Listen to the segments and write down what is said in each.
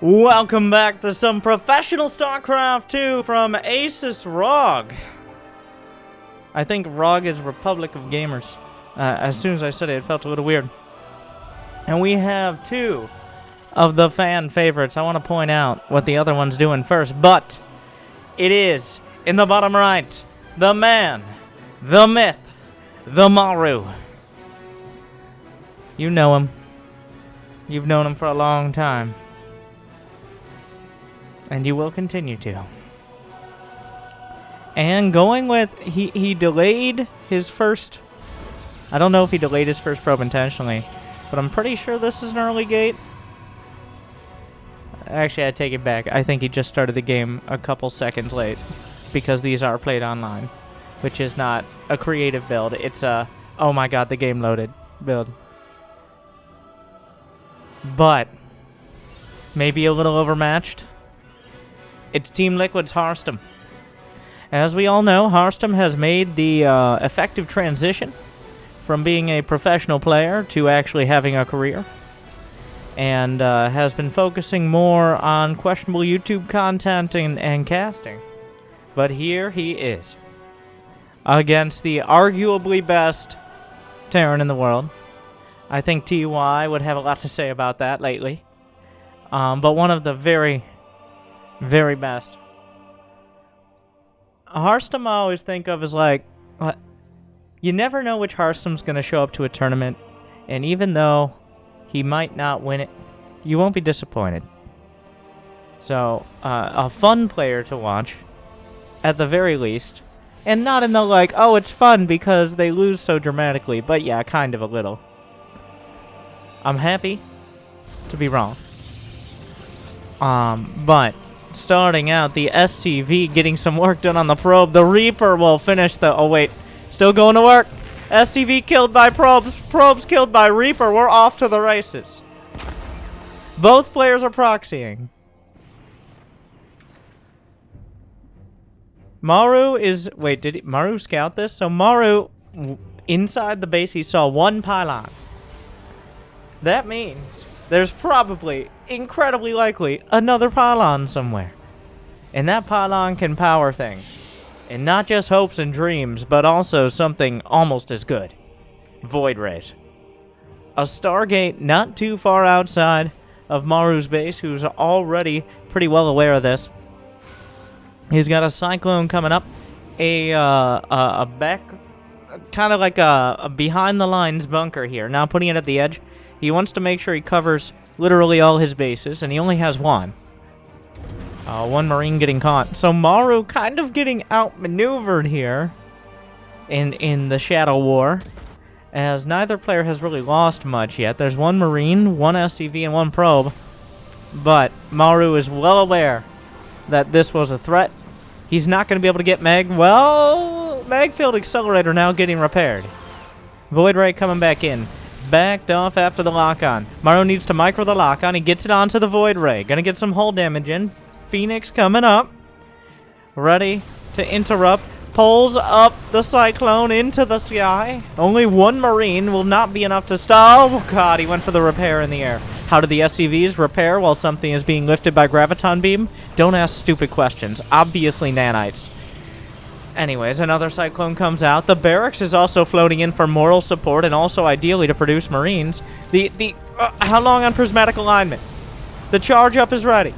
Welcome back to some professional Starcraft 2 from Asus ROG. I think ROG is Republic of Gamers. As soon as I said it, it felt a little weird. And we have two of the fan favorites. I want to point out what the other one's doing first, but it is, in the bottom right, the man, the myth, the Maru. You know him. You've known him for a long time. And you will continue to. And going with, he delayed his first, I don't know if he delayed his first probe intentionally, but I'm pretty sure this is an early gate. Actually, I take it back. I think he just started the game a couple seconds late, because these are played online, which is not a creative build. It's a, oh my god, the game loaded build. But, maybe a little overmatched. It's Team Liquid's Harstem. As we all know, Harstem has made the effective transition from being a professional player to actually having a career, and has been focusing more on questionable YouTube content and casting. But here he is, against the arguably best Terran in the world. I think TY would have a lot to say about that lately. But one of the very, very best. Harstem I always think of as like, you never know which Harstem's going to show up to a tournament, and even though he might not win it, you won't be disappointed. So, a fun player to watch, at the very least, and not in the like, oh, it's fun because they lose so dramatically, but yeah, kind of a little. I'm happy to be wrong. But starting out, the SCV getting some work done on the probe. The Reaper will finish the... Oh, wait. Still going to work. SCV killed by probes. Probes killed by Reaper. We're off to the races. Both players are proxying. Maru is... Wait, did Maru scout this? So Maru, inside the base, he saw one pylon. That means there's probably, incredibly likely, another pylon somewhere. And that pylon can power things. And not just hopes and dreams, but also something almost as good. Void Rays. A Stargate not too far outside of Maru's base, who's already pretty well aware of this. He's got a Cyclone coming up. A back, kind of like a behind-the-lines bunker here. Now putting it at the edge. He wants to make sure he covers literally all his bases, and he only has one. One Marine getting caught. So Maru kind of getting outmaneuvered here in the Shadow War, as neither player has really lost much yet. There's one Marine, one SCV, and one probe, but Maru is well aware that this was a threat. He's not going to be able to get Mag. Well, Magfield Accelerator now getting repaired. Void Ray coming back in. Backed off after the lock-on. Maru needs to micro the lock-on. He gets it onto the Void Ray. Gonna get some hull damage in. Phoenix coming up. Ready to interrupt. Pulls up the Cyclone into the sky. Only one Marine will not be enough to stop. Oh god, he went for the repair in the air. How did the SCVs repair while something is being lifted by Graviton Beam? Don't ask stupid questions. Obviously nanites. Anyways, another Cyclone comes out. The barracks is also floating in for moral support and also ideally to produce Marines. How long on Prismatic Alignment? The charge up is ready.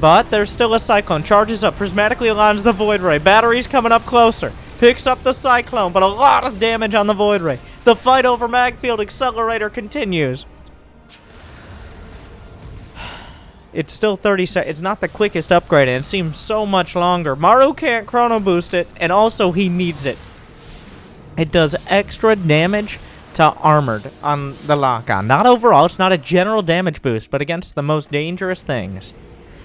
But there's still a Cyclone. Charges up. Prismatically aligns the Void Ray. Batteries coming up closer. Picks up the Cyclone, but a lot of damage on the Void Ray. The fight over Magfield Accelerator continues. It's still 30 seconds. It's not the quickest upgrade, and it seems so much longer. Maru can't chrono boost it, and also he needs it. It does extra damage to armored on the lock-on. Not overall, it's not a general damage boost, but against the most dangerous things,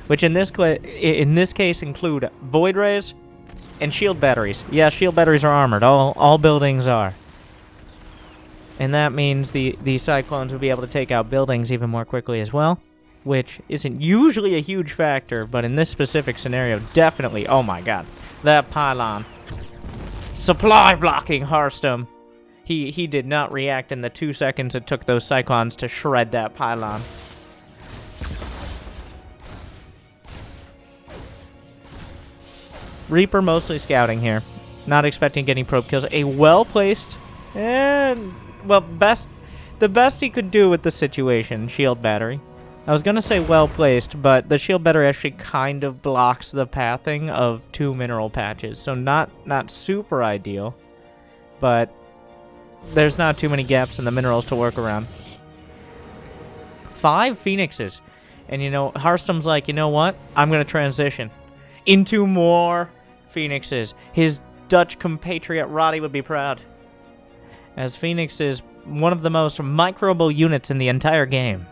which in this case include Void Rays and shield batteries. Yeah, shield batteries are armored. All buildings are. And that means the Cyclones will be able to take out buildings even more quickly as well, which isn't usually a huge factor, but in this specific scenario, definitely. Oh my god. That pylon. Supply blocking Harstem. He did not react in the 2 seconds it took those Cyclones to shred that pylon. Reaper mostly scouting here. Not expecting any probe kills. A well-placed, and, well, the best he could do with the situation, shield battery. I was going to say well-placed, but the shield battery actually kind of blocks the pathing of 2 mineral patches. So not super ideal, but there's not too many gaps in the minerals to work around. 5 Phoenixes. And, you know, Harstem's like, you know what? I'm going to transition into more Phoenixes. His Dutch compatriot Roddy would be proud. As Phoenix is one of the most microable units in the entire game.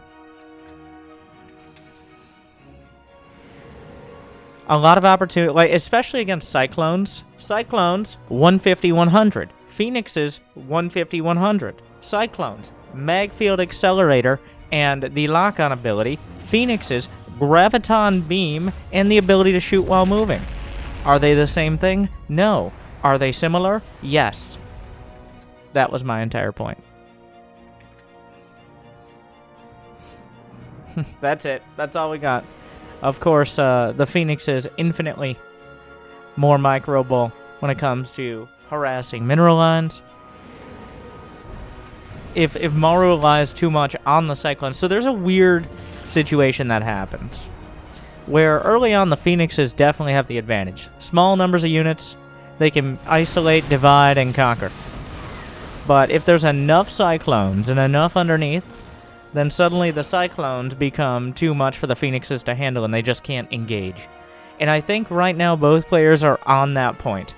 A lot of opportunity, like, especially against Cyclones. Cyclones, 150-100. Phoenixes, 150-100. Cyclones, mag field accelerator, and the lock-on ability. Phoenixes, graviton beam, and the ability to shoot while moving. Are they the same thing? No. Are they similar? Yes. That was my entire point. That's it. That's all we got. Of course, the Phoenix is infinitely more microable when it comes to harassing mineral lines. If Maru relies too much on the Cyclone, so there's a weird situation that happens where early on the Phoenixes definitely have the advantage. Small numbers of units, they can isolate, divide, and conquer. But if there's enough Cyclones and enough underneath, then suddenly the Cyclones become too much for the Phoenixes to handle and they just can't engage. And I think right now both players are on that point,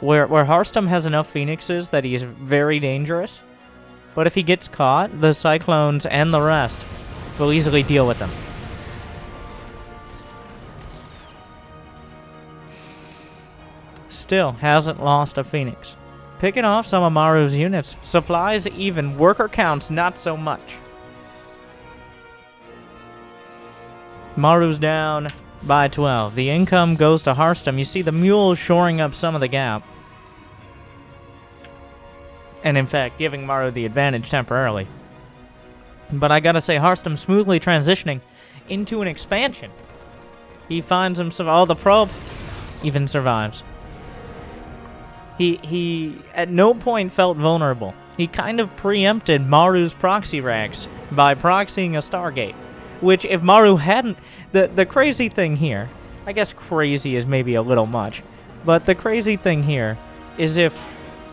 where Harstem has enough Phoenixes that he's very dangerous, but if he gets caught, the Cyclones and the rest will easily deal with them. Still hasn't lost a Phoenix. Picking off some of Maru's units. Supplies even, worker counts not so much. Maru's down by 12. The income goes to Harstem. You see the mule shoring up some of the gap. And in fact, giving Maru the advantage temporarily. But I gotta say, Harstem smoothly transitioning into an expansion. He finds himself, oh, the probe even survives. He at no point felt vulnerable. He kind of preempted Maru's proxy racks by proxying a Stargate. Which, if Maru hadn't... The crazy thing here... I guess crazy is maybe a little much. But the crazy thing here is if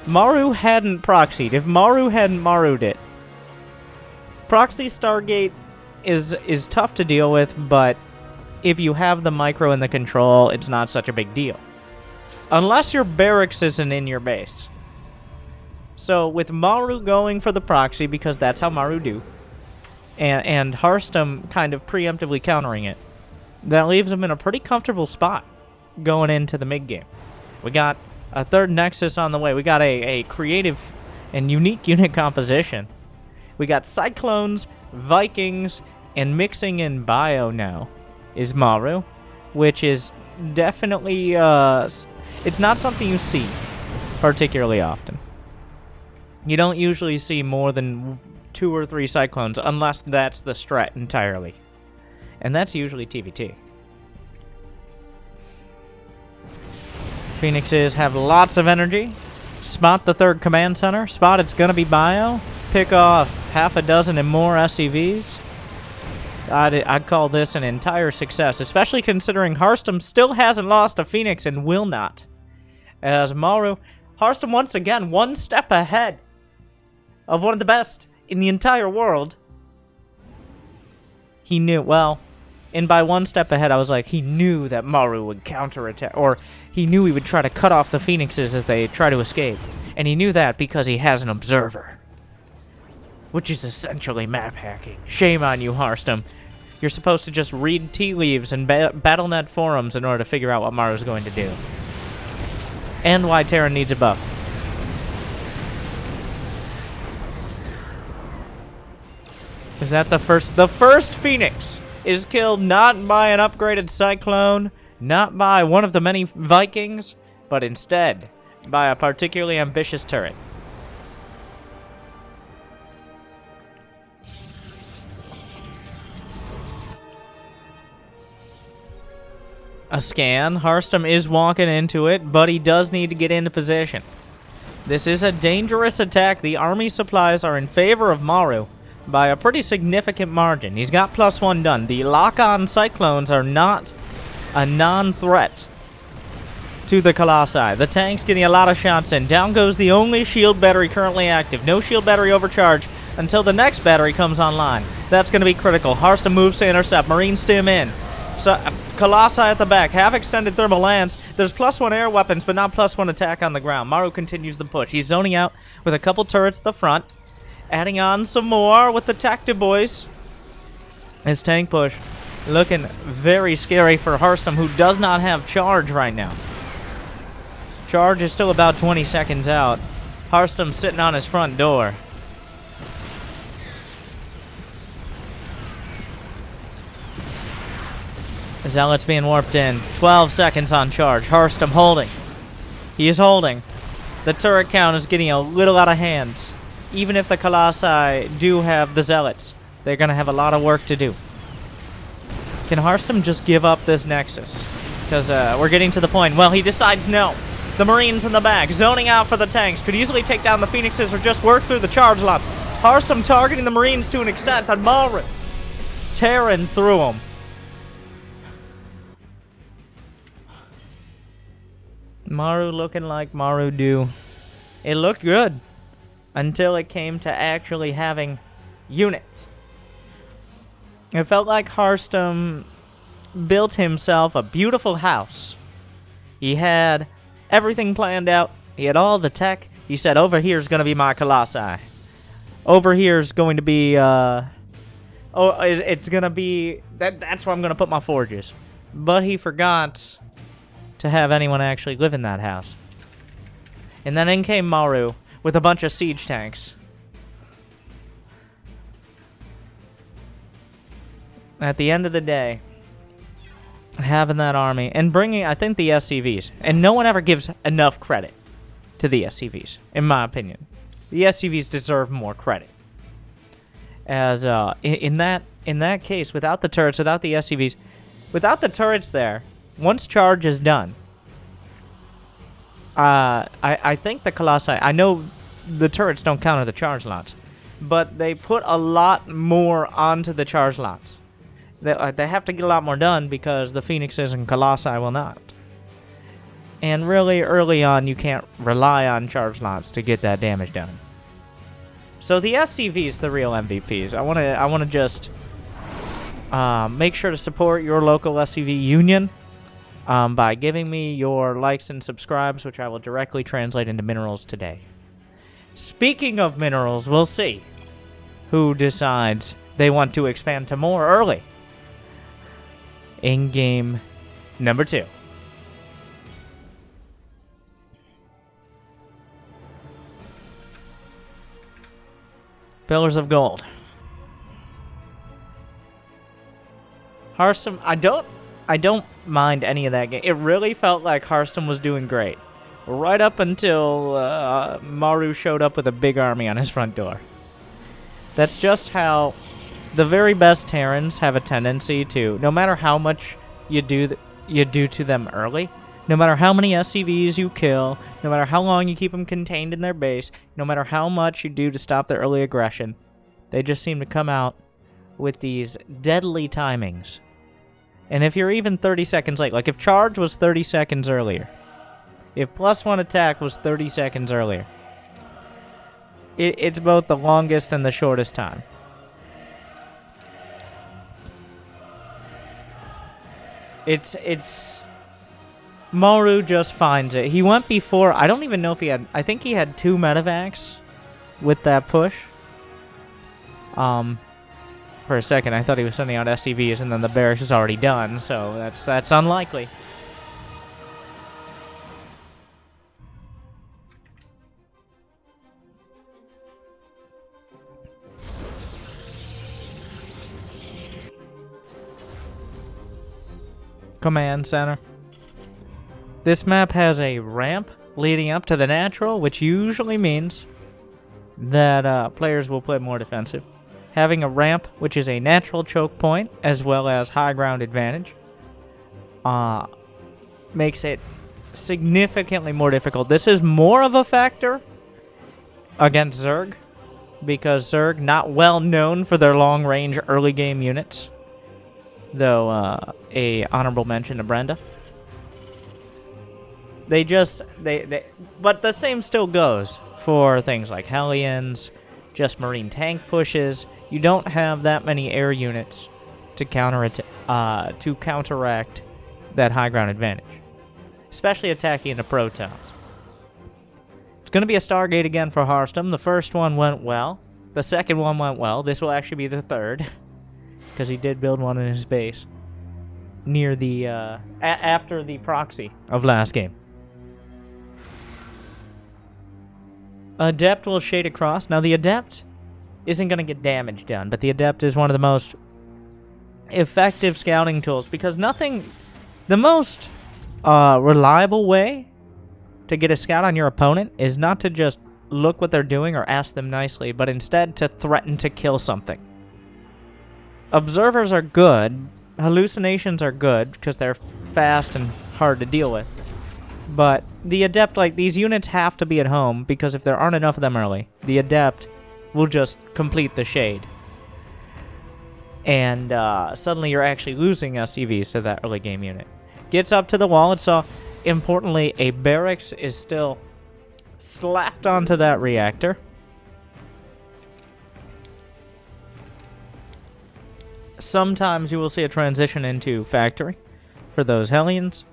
Maru hadn't proxied, if Maru hadn't Maru'd it, proxy Stargate is tough to deal with, but if you have the micro and the control, it's not such a big deal. Unless your barracks isn't in your base. So, with Maru going for the proxy, because that's how Maru do, and Harstem kind of preemptively countering it, that leaves him in a pretty comfortable spot going into the mid-game. We got a third Nexus on the way. We got a creative and unique unit composition. We got Cyclones, Vikings, and mixing in Bio now is Maru, which is definitely, it's not something you see particularly often. You don't usually see more than 2 or 3 Cyclones, unless that's the strat entirely. And that's usually TVT. Phoenixes have lots of energy. Spot the third command center. Spot it's gonna be Bio. Pick off half a dozen and more SCVs. I'd call this an entire success, especially considering Harstem still hasn't lost a Phoenix and will not. As Maru, Harstem once again 1 step ahead of one of the best in the entire world. He knew, well, and by 1 step ahead, I was like, he knew that Maru would counterattack, or he knew he would try to cut off the Phoenixes as they try to escape. And he knew that because he has an observer, which is essentially map hacking. Shame on you, Harstem. You're supposed to just read tea leaves and Battle.net forums in order to figure out what Maru's going to do. And why Terran needs a buff. Is that the first? The first Phoenix is killed not by an upgraded Cyclone, not by one of the many Vikings, but instead by a particularly ambitious turret. a scan. Harstem is walking into it, but he does need to get into position. This is a dangerous attack. The army supplies are in favor of Maru by a pretty significant margin. He's got +1 done. The lock-on Cyclones are not a non-threat to the Colossi. The tank's getting a lot of shots in. Down goes the only shield battery currently active. No shield battery overcharge until the next battery comes online. That's going to be critical. Harstem moves to intercept. Marines stim in. So, Colossi at the back. Have extended thermal lance. There's +1 air weapons, but not +1 attack on the ground. Maru continues the push. He's zoning out with a couple turrets at the front. Adding on some more with the Tacti boys. His tank push looking very scary for Harstem, who does not have charge right now. Charge is still about 20 seconds out. Harstem sitting on his front door. Zealots being warped in. 12 seconds on charge. Harstem holding. He is holding. The turret count is getting a little out of hand. Even if the Colossi do have the Zealots, they're going to have a lot of work to do. Can Harstem just give up this Nexus? Because we're getting to the point. Well, he decides no. The Marines in the back, zoning out for the tanks. Could easily take down the Phoenixes or just work through the charge lots. Harstem targeting the Marines to an extent, but Maru tearing through them. Maru looking like Maru do. It looked good until it came to actually having units. It felt like Harstem built himself a beautiful house. He had everything planned out. He had all the tech. He said, over here's going to be my Colossi. Over here's going to be, it's going to be, that's where I'm going to put my forges. But he forgot to have anyone actually live in that house. And then in came Maru with a bunch of siege tanks. At the end of the day, having that army and bringing, I think, the SCVs, and no one ever gives enough credit to the SCVs, in my opinion. The SCVs deserve more credit. As in that case, without the turrets, without the SCVs, without the turrets there, once charge is done, I think the Colossi, I know the turrets don't counter the charge lots, but they put a lot more onto the charge lots. They have to get a lot more done because the Phoenixes and Colossi will not. And really, early on, you can't rely on charge lots to get that damage done. So the SCV's the real MVPs. I want to just make sure to support your local SCV union by giving me your likes and subscribes, which I will directly translate into minerals today. Speaking of minerals, we'll see who decides they want to expand to more early in game number 2. Pillars of Gold. Harstem, I don't mind any of that game. It really felt like Harstem was doing great. Right up until Maru showed up with a big army on his front door. That's just how the very best Terrans have a tendency to, no matter how much you do to them early, no matter how many SCVs you kill, no matter how long you keep them contained in their base, no matter how much you do to stop their early aggression, they just seem to come out with these deadly timings. And if you're even 30 seconds late, like if charge was 30 seconds earlier, if +1 attack was 30 seconds earlier, it's both the longest and the shortest time. It's Maru just finds it. He went before, I don't even know if he had, I think he had 2 medevacs with that push. For a second, I thought he was sending out SCVs, and then the barracks is already done, so that's unlikely. Command Center. This map has a ramp leading up to the natural, which usually means that players will play more defensive. Having a ramp, which is a natural choke point, as well as high ground advantage, makes it significantly more difficult. This is more of a factor against Zerg, because Zerg, not well known for their long-range early-game units, though a honorable mention to Brenda. But the same still goes for things like Hellions, just Marine tank pushes. You don't have that many air units to counteract that high ground advantage, especially attacking the Protoss. It's going to be a Stargate again for Harstem. The first one went well. The second one went well. This will actually be the third, because he did build one in his base near the after the proxy of last game. Adept will shade across. Now the Adept isn't going to get damage done, but the Adept is one of the most effective scouting tools, because the most reliable way to get a scout on your opponent is not to just look what they're doing or ask them nicely, but instead to threaten to kill something. Observers are good. Hallucinations are good because they're fast and hard to deal with. But the Adept, like, these units have to be at home, because if there aren't enough of them early, the Adept will just complete the shade. And suddenly you're actually losing SCVs to that early game unit. Gets up to the wall, and so, importantly, a barracks is still slapped onto that reactor. Sometimes you will see a transition into factory for those Hellions.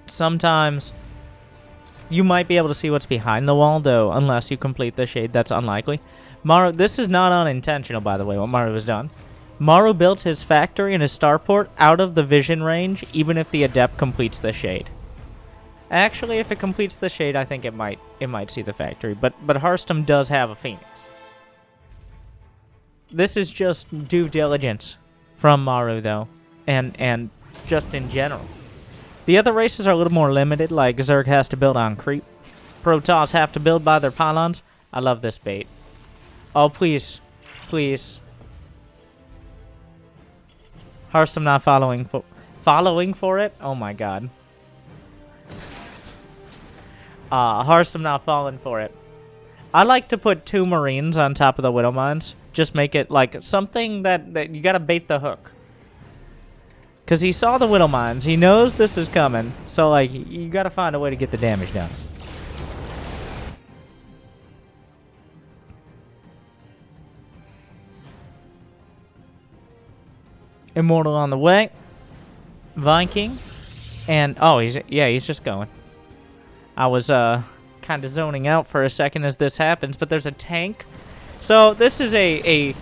Sometimes you might be able to see what's behind the wall, though, unless you complete the shade, that's unlikely. Maru, this is not unintentional, by the way, what Maru has done. Maru built his factory and his starport out of the vision range, even if the Adept completes the shade. Actually, if it completes the shade, I think it might see the factory, but Harstem does have a Phoenix. This is just due diligence from Maru, though, and just in general. The other races are a little more limited, like Zerg has to build on creep. Protoss have to build by their pylons. I love this bait. Oh, please. Please. Harstem not following for it? Oh my god. Harstem not falling for it. I like to put 2 Marines on top of the Widow Mines. Just make it like something that you gotta bait the hook. Because he saw the Widow Mines. He knows this is coming. So, like, you gotta find a way to get the damage done. Immortal on the way. Viking. And, oh, he's just going. I was, kind of zoning out for a second as this happens, but there's a tank. So, this is a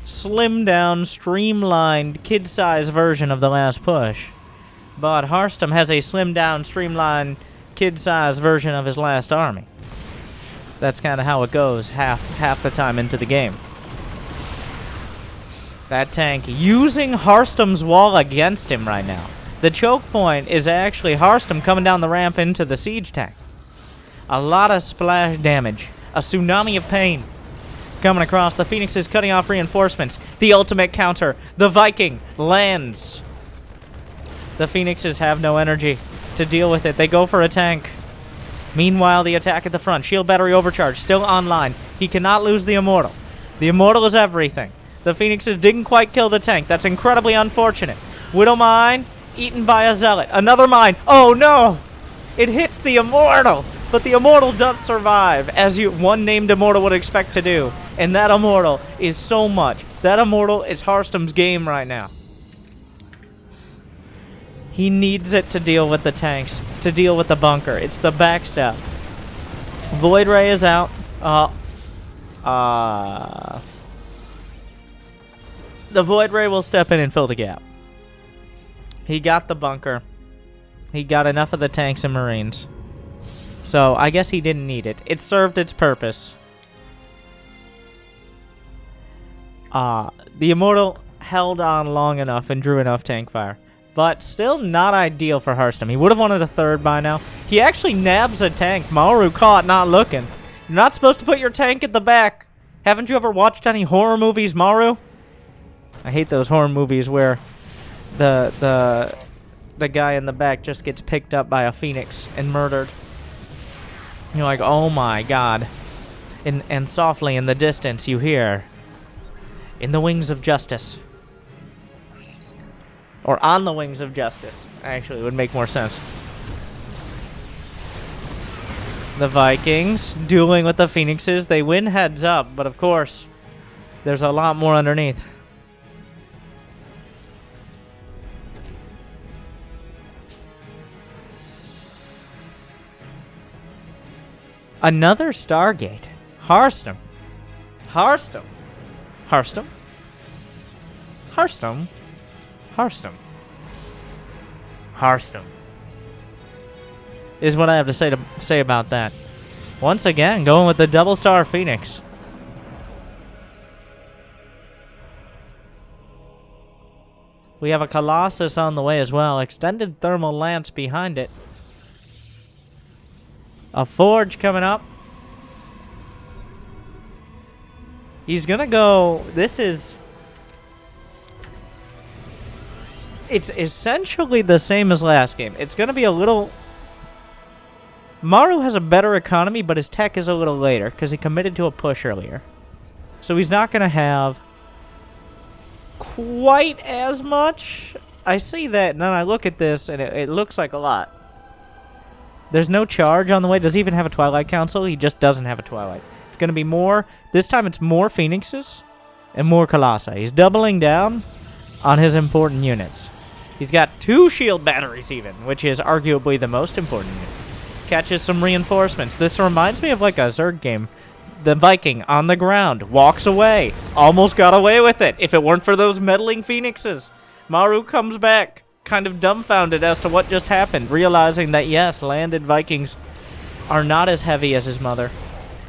slimmed-down, streamlined, kid-sized version of the last push. But Harstem has a slimmed-down, streamlined, kid-sized version of his last army. That's kind of how it goes half the time into the game. That tank using Harstem's wall against him right now. The choke point is actually Harstem coming down the ramp into the siege tank. A lot of splash damage. A tsunami of pain coming across. The Phoenix is cutting off reinforcements. The ultimate counter. The Viking lands. The Phoenixes have no energy to deal with it. They go for a tank. Meanwhile, the attack at the front. Shield battery overcharge. Still online. He cannot lose the Immortal. The Immortal is everything. The Phoenixes didn't quite kill the tank. That's incredibly unfortunate. Widow Mine eaten by a Zealot. Another mine. Oh, no! It hits the Immortal. But the Immortal does survive, as one named Immortal would expect to do. And that Immortal is so much. That Immortal is Harstem's game right now. He needs it to deal with the tanks, to deal with the bunker. It's the backstep. Void Ray is out. The Void Ray will step in and fill the gap. He got the bunker. He got enough of the tanks and Marines. So, I guess he didn't need it. It served its purpose. The Immortal held on long enough and drew enough tank fire. But still not ideal for Harstem. He would have wanted a third by now. He actually nabs a tank. Maru caught not looking. You're not supposed to put your tank at the back. Haven't you ever watched any horror movies, Maru? I hate those horror movies where the the guy in the back just gets picked up by a Phoenix and murdered. You're like, oh my god. And softly in the distance you hear, in the wings of justice. Or on the wings of justice, actually, would make more sense. The Vikings dueling with the Phoenixes. They win heads up, but of course, there's a lot more underneath. Another Stargate. Harstem. Harstem. Harstem. Harstem. Harstem. Harstem. Is what I have to say about that. Once again, going with the double star Phoenix. We have a Colossus on the way as well. Extended thermal lance behind it. A Forge coming up. He's gonna go... This is... It's essentially the same as last game. It's gonna be a little... Maru has a better economy, but his tech is a little later, because he committed to a push earlier. So he's not gonna have... quite as much. I see that, and then I look at this, and it looks like a lot. There's no charge on the way. Does he even have a Twilight Council? He just doesn't have a Twilight. It's going to be more... This time it's more Phoenixes and more Colossi. He's doubling down on his important units. He's got 2 shield batteries even, which is arguably the most important unit. Catches some reinforcements. This reminds me of like a Zerg game. The Viking on the ground, walks away. Almost got away with it. If it weren't for those meddling Phoenixes. Maru comes back, kind of dumbfounded as to what just happened, realizing that, yes, landed Vikings are not as heavy as his mother.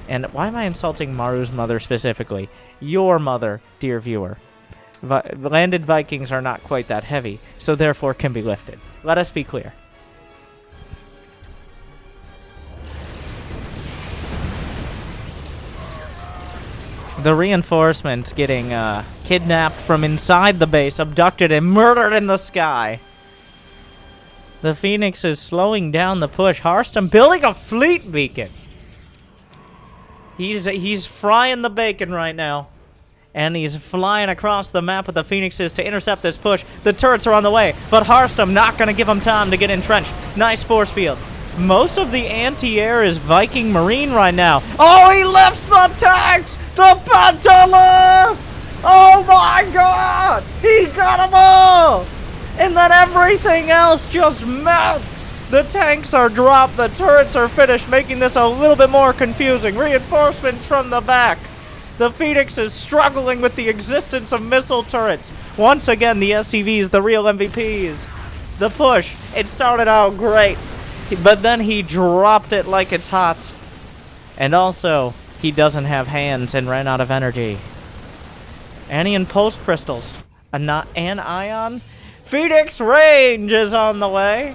And why am I insulting Maru's mother specifically? Your mother, dear viewer. Landed Vikings are not quite that heavy, so therefore can be lifted. Let us be clear. The reinforcements getting kidnapped from inside the base, abducted and murdered in the sky. The Phoenix is slowing down the push. Harstem building a fleet beacon. He's frying the bacon right now. And he's flying across the map with the Phoenixes to intercept this push. The turrets are on the way, but Harstem not going to give him time to get entrenched. Nice force field. Most of the anti-air is Viking Marine right now. Oh, he lifts the tanks! The Pantala! Oh my god! He got them all! And then everything else just melts! The tanks are dropped, the turrets are finished, making this a little bit more confusing. Reinforcements from the back. The Phoenix is struggling with the existence of missile turrets. Once again, the SCVs, the real MVPs. The push, it started out great, but then he dropped it like it's hot. And also, he doesn't have hands and ran out of energy. Anion pulse crystals. An ion. Phoenix range is on the way.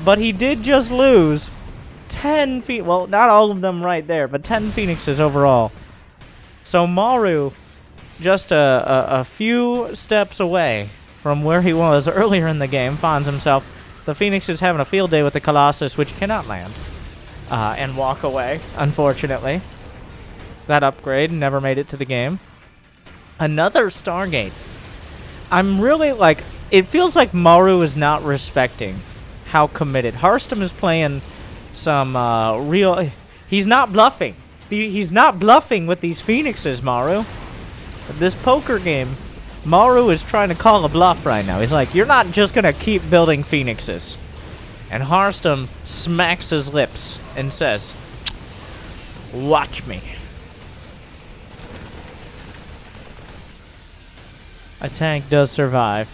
But he did just lose 10 feet. Well, not all of them right there, but 10 Phoenixes overall. So Maru, just a few steps away from where he was earlier in the game, finds himself. The Phoenix is having a field day with the Colossus, which cannot land and walk away, unfortunately. That upgrade never made it to the game. Another Stargate. I'm really like... It feels like Maru is not respecting how committed. Harstem is playing some real... He's not bluffing. He's not bluffing with these Phoenixes, Maru. This poker game, Maru is trying to call a bluff right now. He's like, you're not just going to keep building Phoenixes. And Harstem smacks his lips and says, watch me. A tank does survive.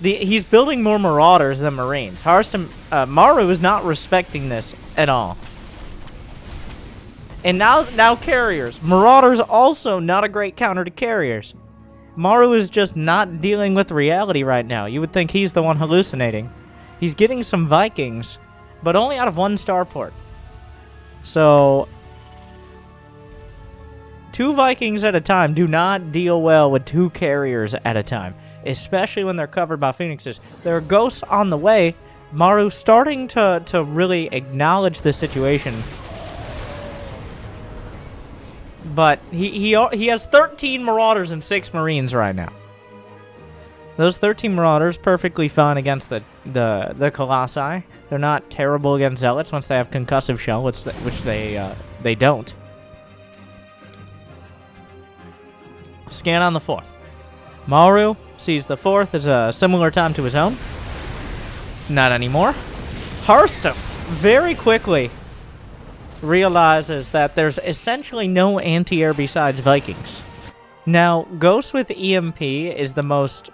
He's building more Marauders than Marines. Harstem, Maru is not respecting this at all. And now carriers. Marauders also not a great counter to carriers. Maru is just not dealing with reality right now. You would think he's the one hallucinating. He's getting some Vikings, but only out of 1 starport. So, 2 Vikings at a time do not deal well with 2 carriers at a time, especially when they're covered by Phoenixes. There are ghosts on the way, Maru starting to really acknowledge the situation. But he has 13 Marauders and 6 Marines right now. Those 13 Marauders perfectly fine against the Colossi. They're not terrible against Zealots once they have Concussive Shell, which they don't. Scan on the 4th. Maru sees the 4th as a similar time to his own. Not anymore. Harstem very quickly realizes that there's essentially no anti-air besides Vikings. Now, Ghost with EMP is the most...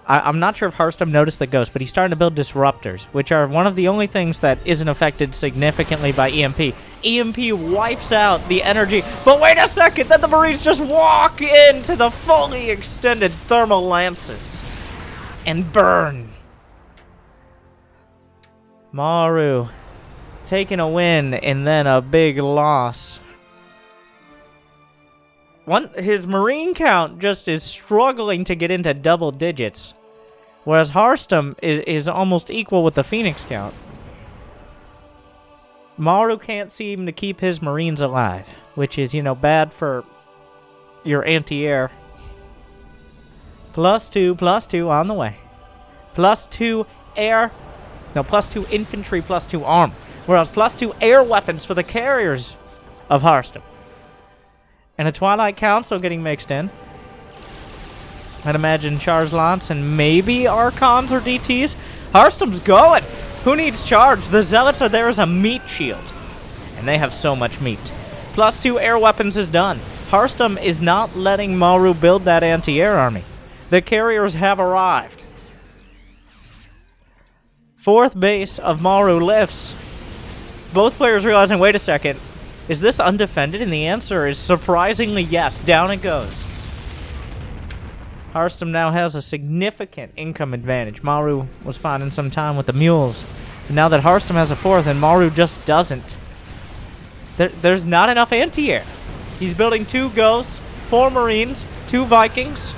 I'm not sure if Harstem noticed the Ghost, but he's starting to build Disruptors, which are one of the only things that isn't affected significantly by EMP. EMP wipes out the energy, but wait a second, then the Marines just walk into the fully extended thermal lances and burn. Maru taking a win and then a big loss. His Marine count just is struggling to get into double digits, whereas Harstem is almost equal with the Phoenix count. Maru can't seem to keep his Marines alive, which is, bad for your anti-air. +2 on the way. +2 air. No, +2 infantry, +2 arm. Whereas +2 air weapons for the carriers of Harstem. And a Twilight Council getting mixed in. I'd imagine Charge Lots and maybe Archons or DTs. Harstem's going! Who needs charge? The Zealots are there as a meat shield. And they have so much meat. +2 air weapons is done. Harstem is not letting Maru build that anti-air army. The carriers have arrived. 4th base of Maru lifts. Both players realizing, wait a second, is this undefended? And the answer is surprisingly yes. Down it goes. Harstem now has a significant income advantage. Maru was finding some time with the mules. But now that Harstem has a 4th and Maru just doesn't, there's not enough anti-air. He's building 2 Ghosts, 4 Marines, 2 Vikings.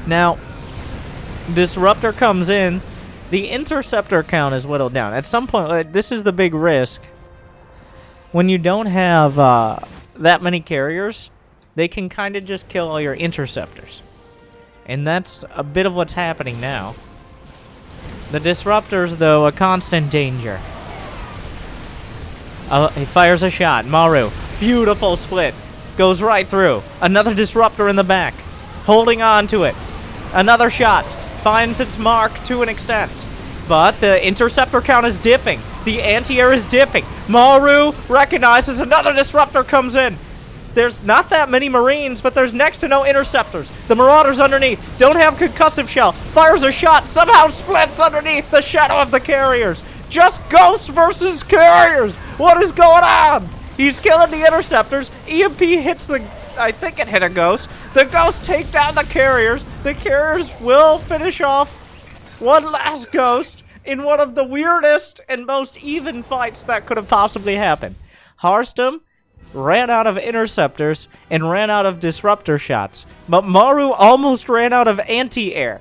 Now, Disruptor comes in. The Interceptor count is whittled down. At some point, this is the big risk. When you don't have that many carriers, they can kind of just kill all your interceptors. And that's a bit of what's happening now. The Disruptors, though, a constant danger. He fires a shot. Maru, beautiful split. Goes right through. Another Disruptor in the back. Holding on to it. Another shot. Finds its mark to an extent. But the Interceptor count is dipping. The anti-air is dipping. Maru recognizes another Disruptor comes in. There's not that many Marines, but there's next to no Interceptors. The Marauders underneath don't have Concussive Shell. Fires a shot, somehow splits underneath the shadow of the carriers. Just Ghosts versus carriers. What is going on? He's killing the Interceptors. EMP hits the... I think it hit a Ghost. The Ghosts take down the carriers. The carriers will finish off one last Ghost in one of the weirdest and most even fights that could have possibly happened. Harstem ran out of Interceptors and ran out of Disruptor shots. But Maru almost ran out of anti-air.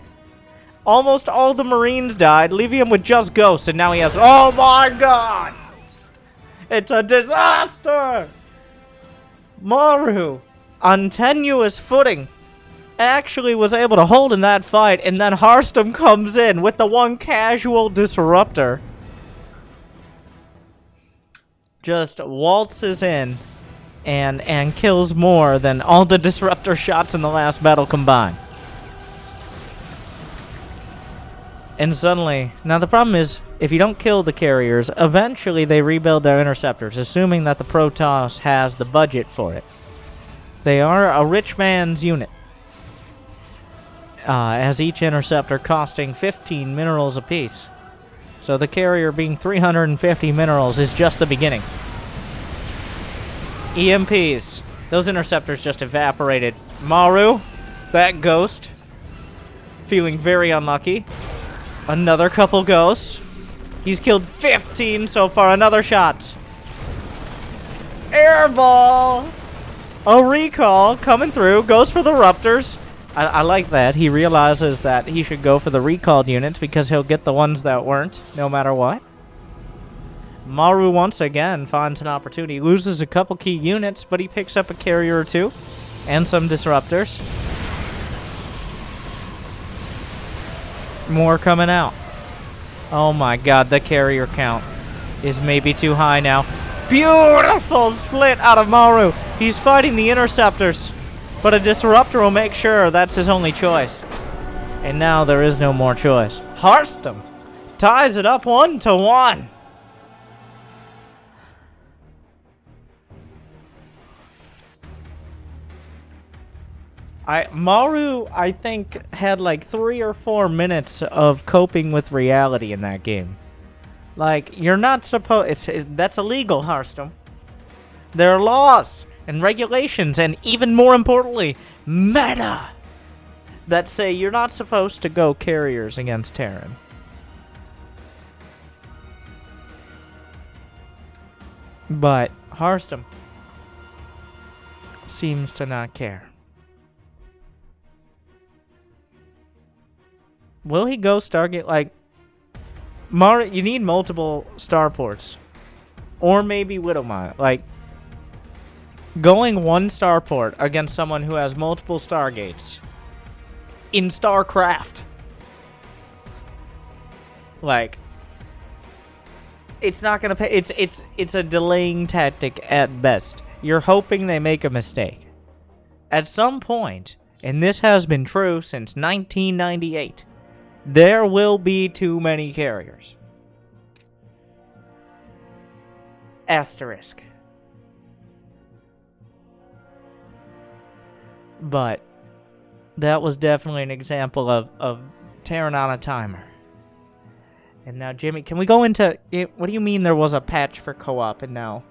Almost all the Marines died, leaving him with just Ghosts, and now he has... Oh my god! It's a disaster! Maru, on tenuous footing, actually was able to hold in that fight, and then Harstem comes in with the one casual Disruptor. Just waltzes in and kills more than all the Disruptor shots in the last battle combined. And suddenly, now the problem is, if you don't kill the carriers, eventually they rebuild their Interceptors, assuming that the Protoss has the budget for it. They are a rich man's unit, as each Interceptor costing 15 minerals apiece. So the carrier being 350 minerals is just the beginning. EMPs. Those Interceptors just evaporated. Maru, that Ghost, feeling very unlucky. Another couple Ghosts. He's killed 15 so far. Another shot. Airball. A recall coming through. Goes for the Ruptors. I like that. He realizes that he should go for the recalled units because he'll get the ones that weren't, no matter what. Maru once again finds an opportunity. Loses a couple key units, but he picks up a carrier or two and some disruptors. More coming out. Oh my god, the carrier count is maybe too high now. Beautiful split out of Maru. He's fighting the interceptors, but a disruptor will make sure that's his only choice. And now there is no more choice. Harstem ties it up 1-1. Maru, I think, had like 3 or 4 minutes of coping with reality in that game. Like, you're not supposed... That's illegal, Harstem. There are laws and regulations, and even more importantly, meta, that say you're not supposed to go carriers against Terran. But Harstem seems to not care. Will he go Stargate? Like, Maru, you need multiple starports. Or maybe Widowmine. Like, going one starport against someone who has multiple Stargates in Starcraft. Like, it's not gonna pay. It's a delaying tactic at best. You're hoping they make a mistake. At some point, and this has been true since 1998, there will be too many carriers. Asterisk. But that was definitely an example of Terran on a timer. And now, Jimmy, can we go into... What do you mean there was a patch for co-op and now...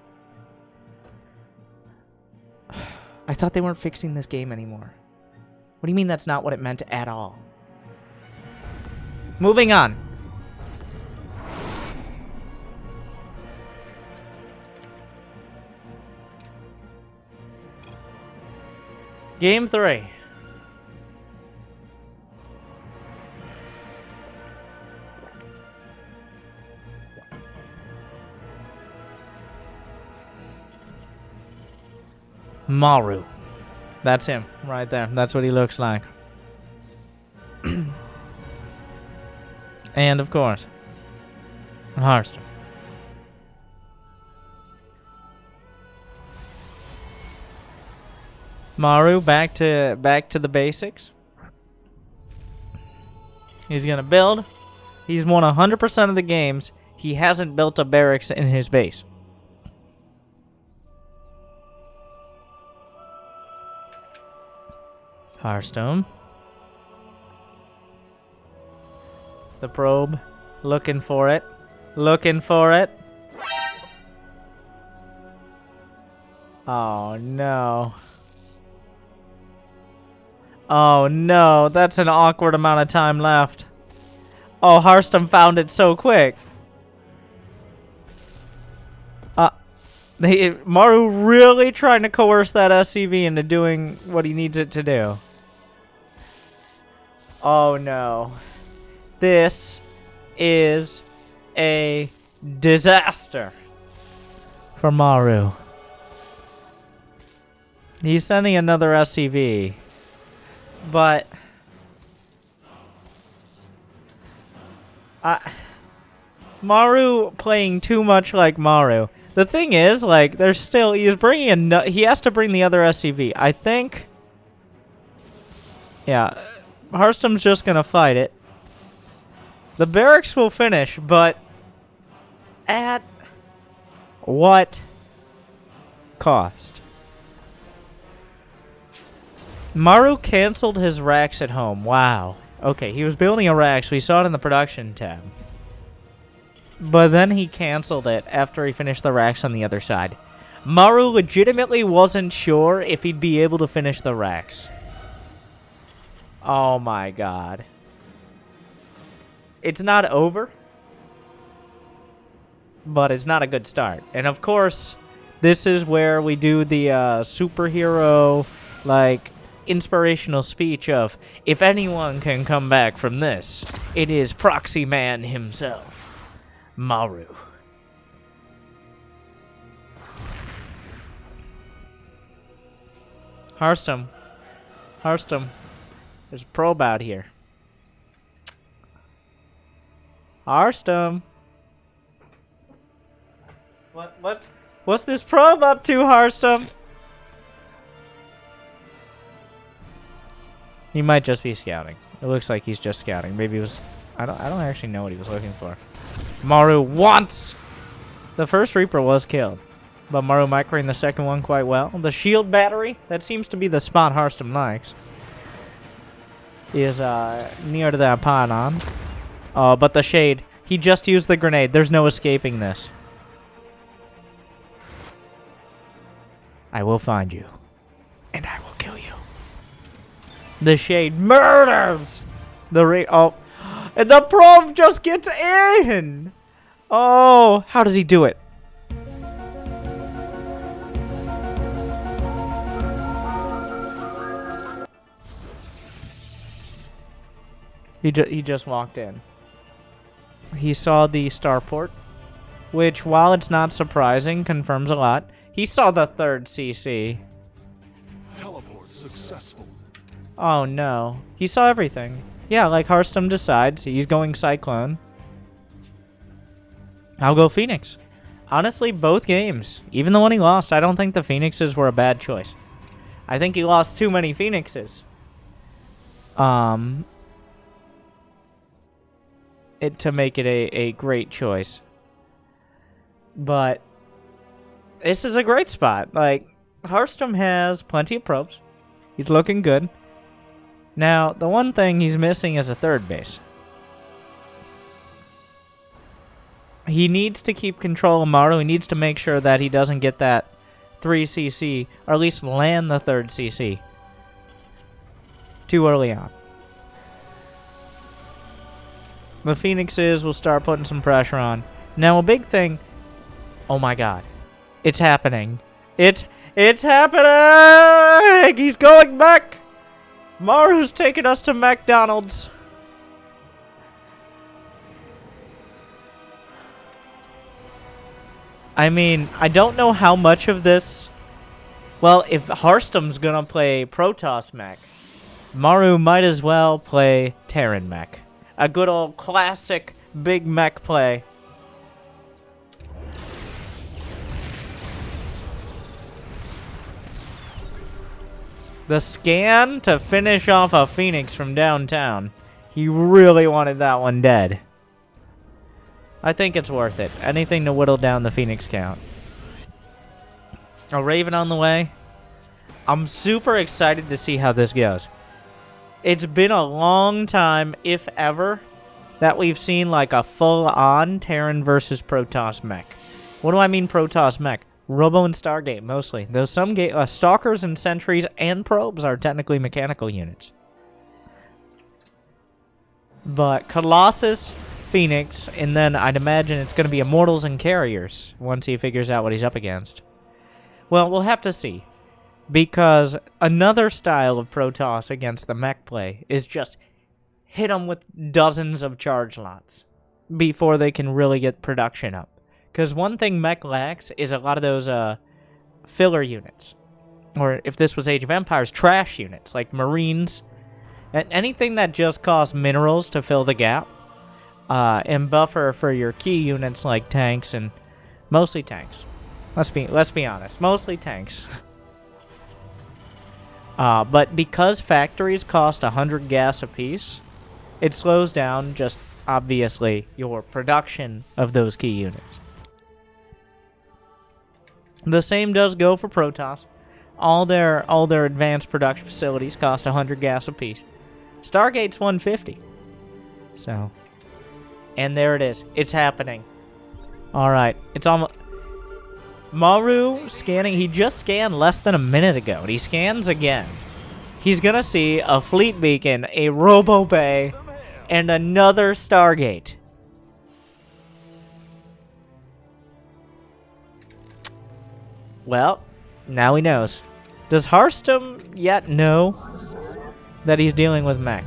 I thought they weren't fixing this game anymore. What do you mean that's not what it meant at all? Moving on. Game 3. Maru. That's him right there. That's what he looks like. And of course, Harstem. Maru back to the basics. He's gonna build. He's won 100% of the games. He hasn't built a barracks in his base. Harstem. The probe. Looking for it. Looking for it. Oh, no. Oh, no. That's an awkward amount of time left. Oh, Harstem found it so quick. Maru really trying to coerce that SCV into doing what he needs it to do. Oh, no. This is a disaster for Maru. He's sending another SCV. But... Maru playing too much like Maru. The thing is, like, there's still... He's bringing he has to bring the other SCV. I think... Yeah. Harstem's just gonna fight it. The barracks will finish, but... At... what cost? Maru canceled his racks at home. Wow. Okay, he was building a racks. We saw it in the production tab. But then he canceled it after he finished the racks on the other side. Maru legitimately wasn't sure if he'd be able to finish the racks. Oh my god. It's not over. But it's not a good start. And of course, this is where we do the superhero, like, inspirational speech of, if anyone can come back from this, it is Proxy Man himself, Maru. Harstem. There's a probe out here. Harstem. What's this probe up to, Harstem? He might just be scouting. It looks like he's just scouting. Maybe he was... I don't actually know what he was looking for. Maru wants... The first Reaper was killed, but Maru microing the second one quite well. The shield battery, that seems to be the spot Harstem likes, is near to that pylon. But the shade, he just used the grenade. There's no escaping this. I will find you, and I will kill you. The shade murders the oh, and the probe just gets in. Oh, how does he do it? He just walked in. He saw the starport, which, while it's not surprising, confirms a lot. He saw the third CC. Teleport successful. Oh no. He saw everything. Yeah, like Harstem decides he's going Cyclone. I'll go Phoenix. Honestly, both games, even the one he lost, I don't think the Phoenixes were a bad choice. I think he lost too many Phoenixes. To make it a great choice. But this is a great spot. Like, Harstem has plenty of probes. He's looking good. Now, the one thing he's missing is a third base. He needs to keep control of Maru. He needs to make sure that he doesn't get that 3cc, or at least land the third cc too early on. The Phoenixes will start putting some pressure on. Now, a big thing... Oh my god. It's happening. It's happening! He's going back! Maru's taking us to McDonald's. I mean, I don't know how much of this... Well, if Harstem's gonna play Protoss mech, Maru might as well play Terran mech. A good old classic big mech play. The scan to finish off a Phoenix from downtown. He really wanted that one dead. I think it's worth it. Anything to whittle down the Phoenix count. A Raven on the way. I'm super excited to see how this goes. It's been a long time, if ever, that we've seen like a full-on Terran versus Protoss mech. What do I mean Protoss mech? Robo and Stargate, mostly. Though some Stalkers and Sentries and Probes are technically mechanical units. But Colossus, Phoenix, and then I'd imagine it's going to be Immortals and Carriers once he figures out what he's up against. Well, we'll have to see. Because another style of Protoss against the mech play is just hit them with dozens of charge lots before they can really get production up. Because one thing mech lacks is a lot of those filler units. Or if this was Age of Empires, trash units, like Marines. And anything that just costs minerals to fill the gap. And buffer for your key units like tanks and... Mostly tanks. Let's be honest. Mostly tanks. But because factories cost 100 gas apiece, it slows down just, obviously, your production of those key units. The same does go for Protoss. All their advanced production facilities cost 100 gas apiece. Stargate's 150. So, and there it is. It's happening. All right, it's almost. Maru scanning. He just scanned less than a minute ago, and he scans again. He's gonna see a fleet beacon, a Robo Bay, and another Stargate. Well, now he knows. Does Harstem yet know that he's dealing with mech?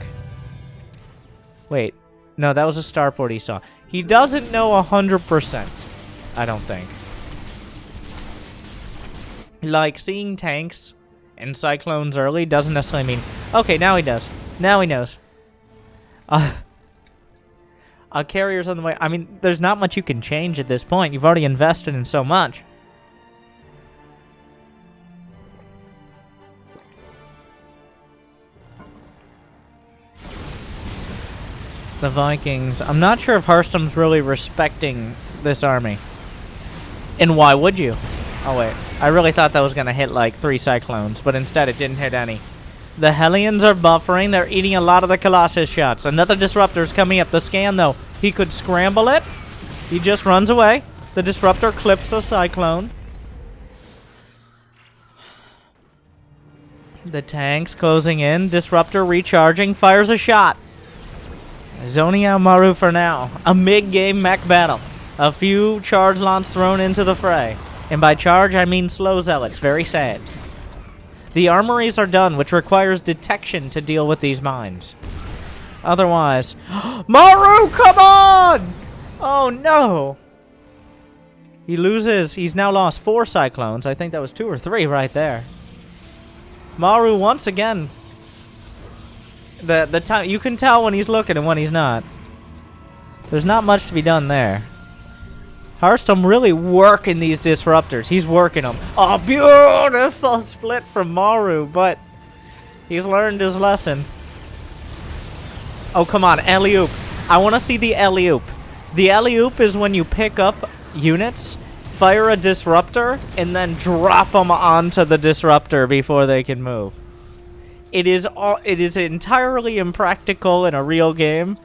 Wait. No, that was a starport he saw. He doesn't know 100%, I don't think. Like, seeing tanks and cyclones early doesn't necessarily mean... Okay, now he does. Now he knows. A carrier's on the way. I mean, there's not much you can change at this point. You've already invested in so much. The Vikings. I'm not sure if Harstem's really respecting this army. And why would you? Oh, wait. I really thought that was going to hit like 3 cyclones, but instead it didn't hit any. The Hellions are buffering. They're eating a lot of the Colossus shots. Another Disruptor's coming up. The scan, though. He could scramble it. He just runs away. The Disruptor clips a cyclone. The tanks closing in. Disruptor recharging. Fires a shot. Zoning out Maru for now. A mid-game mech battle. A few charge launch thrown into the fray. And by charge, I mean slow zealots. Very sad. The armories are done, which requires detection to deal with these mines. Otherwise... Maru, come on! Oh, no! He loses... He's now lost 4 cyclones. I think that was 2 or 3 right there. Maru, once again... The time... You can tell when he's looking and when he's not. There's not much to be done there. Harstem really working these Disruptors. He's working them. Oh, beautiful split from Maru, but he's learned his lesson. Oh, come on, alley-oop. I want to see the alley-oop. The alley-oop is when you pick up units, fire a Disruptor, and then drop them onto the Disruptor before they can move. It is entirely impractical in a real game.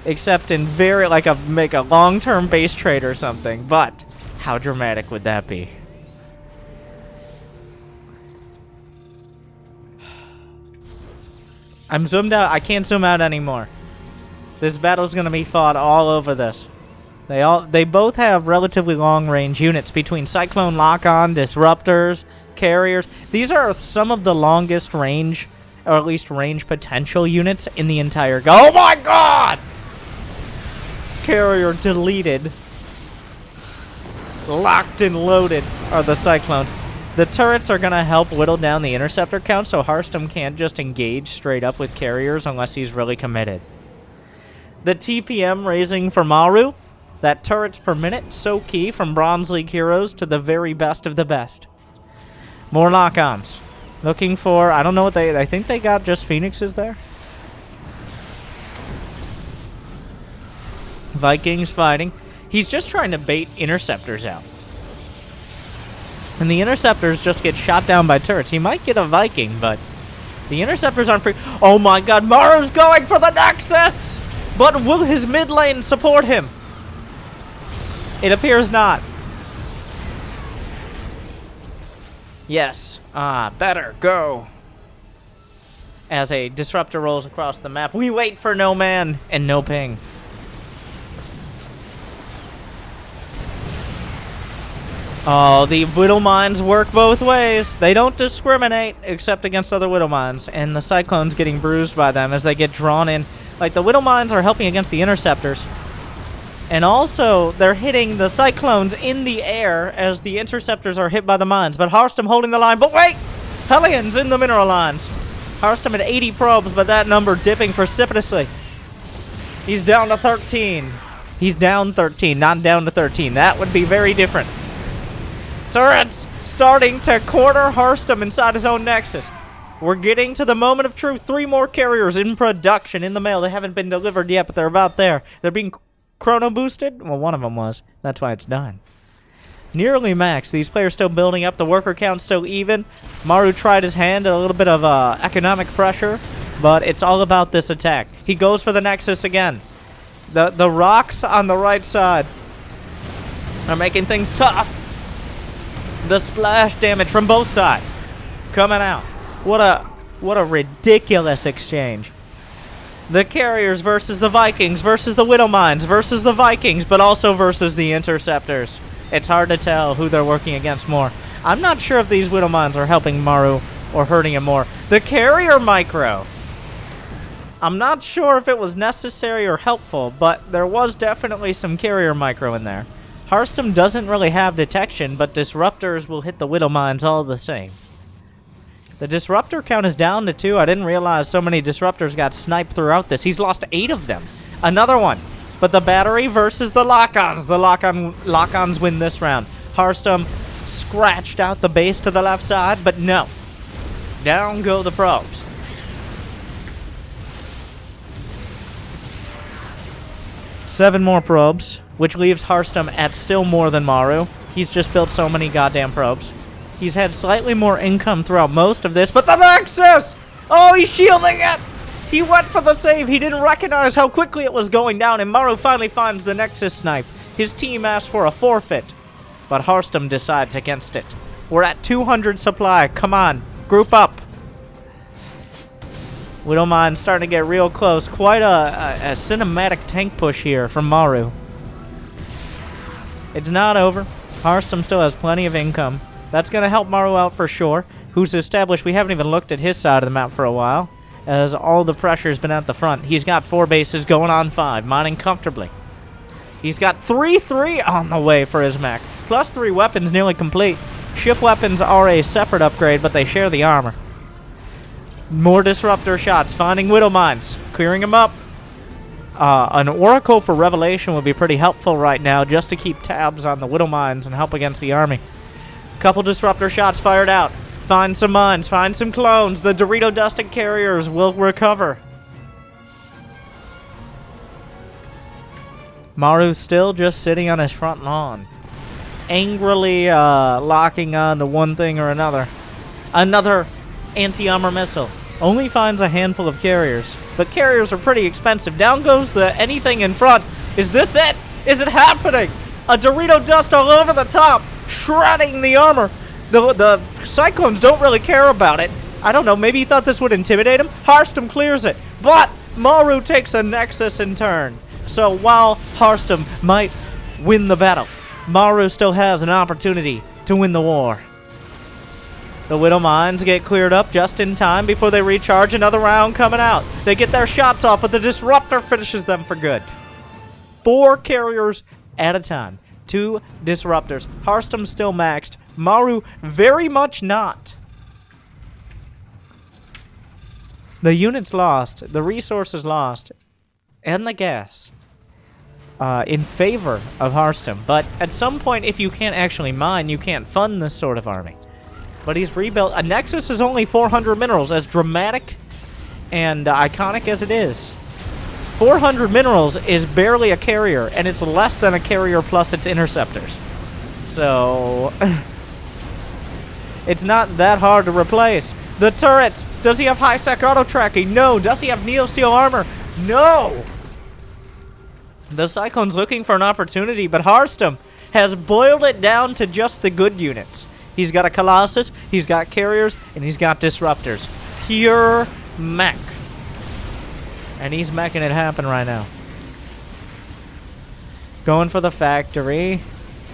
Except in very, like, make a long-term base trade or something. But, how dramatic would that be? I'm zoomed out. I can't zoom out anymore. This battle's gonna be fought all over this. They both have relatively long-range units between Cyclone Lock-On, Disruptors, Carriers. These are some of the longest range, or at least range potential units in the entire game. Oh my god! Carrier deleted. Locked and loaded are the Cyclones. The turrets are going to help whittle down the interceptor count, so Harstem can't just engage straight up with carriers unless he's really committed. The TPM raising for Maru. That turrets per minute, so key from Bronze League heroes to the very best of the best. More lock-ons. Looking for, I don't know what I think they got just Phoenixes there. Vikings fighting. He's just trying to bait interceptors out. And the interceptors just get shot down by turrets. He might get a Viking, but the interceptors aren't free. Oh my god, Maru's going for the Nexus! But will his mid lane support him? It appears not. Yes. Better go. As a Disruptor rolls across the map, we wait for no man and no ping. Oh, the Whittle Mines work both ways. They don't discriminate except against other Whittle Mines, and the Cyclones getting bruised by them as they get drawn in. Like, the Whittle Mines are helping against the Interceptors. And also, they're hitting the Cyclones in the air as the Interceptors are hit by the mines. But Harstem holding the line. But wait! Hellions in the mineral lines. Harstem at 80 probes, but that number dipping precipitously. He's down to 13. He's down 13, not down to 13. That would be very different. Turrets starting to corner Harstem inside his own Nexus. We're getting to the moment of truth. 3 more carriers in production in the mail. They haven't been delivered yet, but they're about there. They're being chrono boosted. Well, one of them was. That's why it's done. Nearly max. These players still building up. The worker count still even. Maru tried his hand at a little bit of economic pressure, but it's all about this attack. He goes for the Nexus again. The rocks on the right side are making things tough. The splash damage from both sides coming out. What a ridiculous exchange. The carriers versus the Vikings versus the Whittle Mines versus the Vikings, but also versus the Interceptors. It's hard to tell who they're working against more. I'm not sure if these Widow Mines are helping Maru or hurting him more. The carrier micro! I'm not sure if it was necessary or helpful, but there was definitely some carrier micro in there. Harstem doesn't really have detection, but disruptors will hit the Widow Mines all the same. The disruptor count is down to 2. I didn't realize so many disruptors got sniped throughout this. He's lost 8 of them. Another one. But the battery versus the lock-ons. The lock-ons win this round. Harstem scratched out the base to the left side, but no. Down go the probes. Seven more probes, which leaves Harstem at still more than Maru. He's just built so many goddamn probes. He's had slightly more income throughout most of this, but the Nexus! Oh, he's shielding it! He went for the save. He didn't recognize how quickly it was going down, and Maru finally finds the Nexus snipe. His team asks for a forfeit, but Harstem decides against it. We're at 200 supply. Come on, group up. Widow Mine starting to get real close. Quite a cinematic tank push here from Maru. It's not over. Harstem still has plenty of income. That's going to help Maru out for sure, who's established. We haven't even looked at his side of the map for a while, as all the pressure's been at the front. He's got 4 bases going on 5, mining comfortably. He's got 3-3 on the way for his mech. Plus 3 weapons nearly complete. Ship weapons are a separate upgrade, but they share the armor. More disruptor shots, finding Widow Mines, clearing them up. An Oracle for Revelation would be pretty helpful right now, just to keep tabs on the Widow Mines and help against the army. Couple disruptor shots fired out. Find some mines, find some clones. The Dorito dusted carriers will recover. Maru's still just sitting on his front lawn, angrily locking on to one thing or another. Another anti-armor missile. Only finds a handful of carriers, but carriers are pretty expensive. Down goes the anything in front. Is this it? Is it happening? A Dorito dust all over the top, shredding the armor. The Cyclones don't really care about it. I don't know, maybe he thought this would intimidate him. Harstem clears it, but Maru takes a Nexus in turn. So while Harstem might win the battle, Maru still has an opportunity to win the war. The Widow Mines get cleared up just in time before they recharge. Another round coming out. They get their shots off, but the Disruptor finishes them for good. 4 carriers at a time. 2 Disruptors. Harstem still maxed. Maru very much not. The units lost. The resources lost. And the gas. In favor of Harstem. But at some point, if you can't actually mine, you can't fund this sort of army. But he's rebuilt. A Nexus is only 400 minerals, as dramatic and iconic as it is. 400 minerals is barely a carrier, and it's less than a carrier plus its interceptors. So, it's not that hard to replace. The turrets. Does he have high-sec auto-tracking? No. Does he have Neo-Steel armor? No. The Cyclone's looking for an opportunity, but Harstem has boiled it down to just the good units. He's got a Colossus, he's got carriers, and he's got disruptors. Pure mech. And he's meching it happen right now. Going for the factory.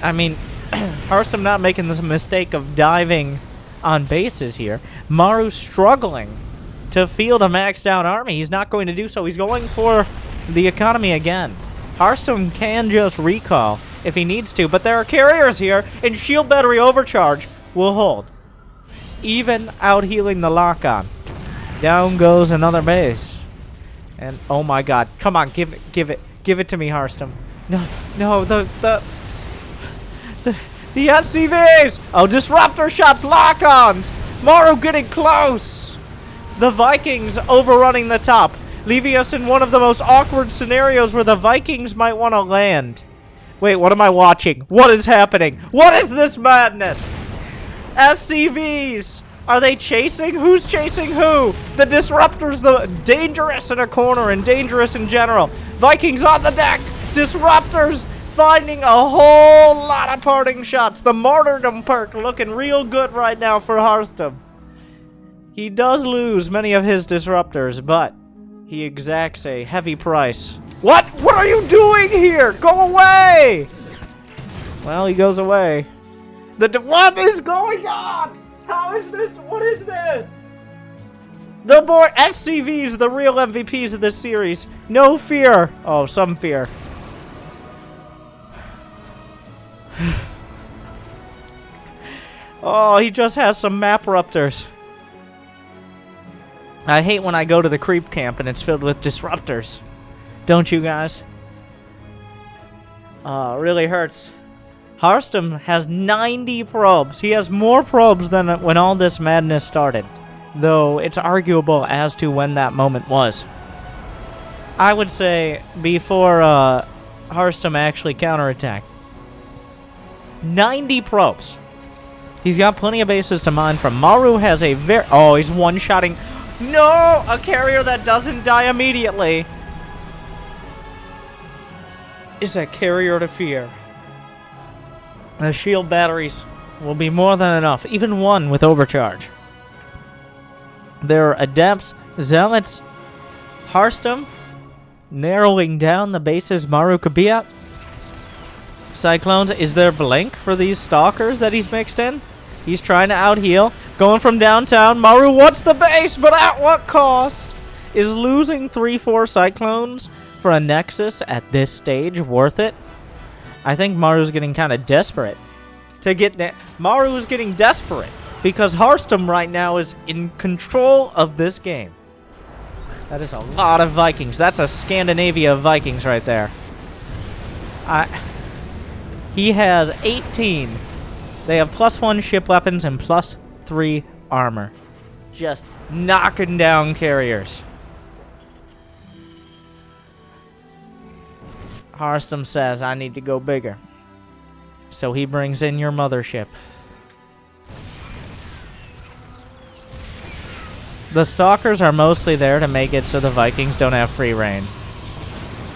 I mean, Harstem not making this mistake of diving on bases here. Maru's struggling to field a maxed out army. He's not going to do so. He's going for the economy again. Harstem can just recall if he needs to, but there are carriers here, and shield battery overcharge will hold. Even out healing the lock-on. Down goes another base. And oh my god, come on, give it to me, Harstem. No, the SCVs! Oh, disruptor shots, lock-ons! Maru getting close! The Vikings overrunning the top, leaving us in one of the most awkward scenarios where the Vikings might want to land. Wait, what am I watching? What is happening? What is this madness? SCVs! Are they chasing? Who's chasing who? The Disruptors, the dangerous in a corner and dangerous in general. Vikings on the deck! Disruptors finding a whole lot of parting shots. The Martyrdom perk looking real good right now for Harstem. He does lose many of his Disruptors, but he exacts a heavy price. What? What are you doing here? Go away! Well, he goes away. What is going on? How is this? What is this? The boy SCVs, the real MVPs of this series. No fear. Oh, some fear. Oh, he just has some map ruptors. I hate when I go to the creep camp and it's filled with disruptors. Don't you guys? Oh, it really hurts. Harstem has 90 probes. He has more probes than when all this madness started. Though it's arguable as to when that moment was. I would say before Harstem actually counterattacked. 90 probes. He's got plenty of bases to mine from. Maru has a very... Oh, he's one-shotting... No! A carrier that doesn't die immediately is a carrier to fear. The shield batteries will be more than enough. Even one with overcharge. There are adepts, zealots, Harstem, narrowing down the bases Maru could be at. Cyclones, is there blink for these stalkers that he's mixed in? He's trying to out-heal. Going from downtown. Maru wants the base, but at what cost? Is losing 3-4 Cyclones for a Nexus at this stage worth it? I think Maru's getting kind of desperate. Maru is getting desperate because Harstem right now is in control of this game. That is a lot of Vikings. That's a Scandinavia of Vikings right there. He has 18. They have +1 ship weapons and +3 armor. Just knocking down carriers. Harstem says, I need to go bigger. So he brings in your mothership. The Stalkers are mostly there to make it so the Vikings don't have free reign.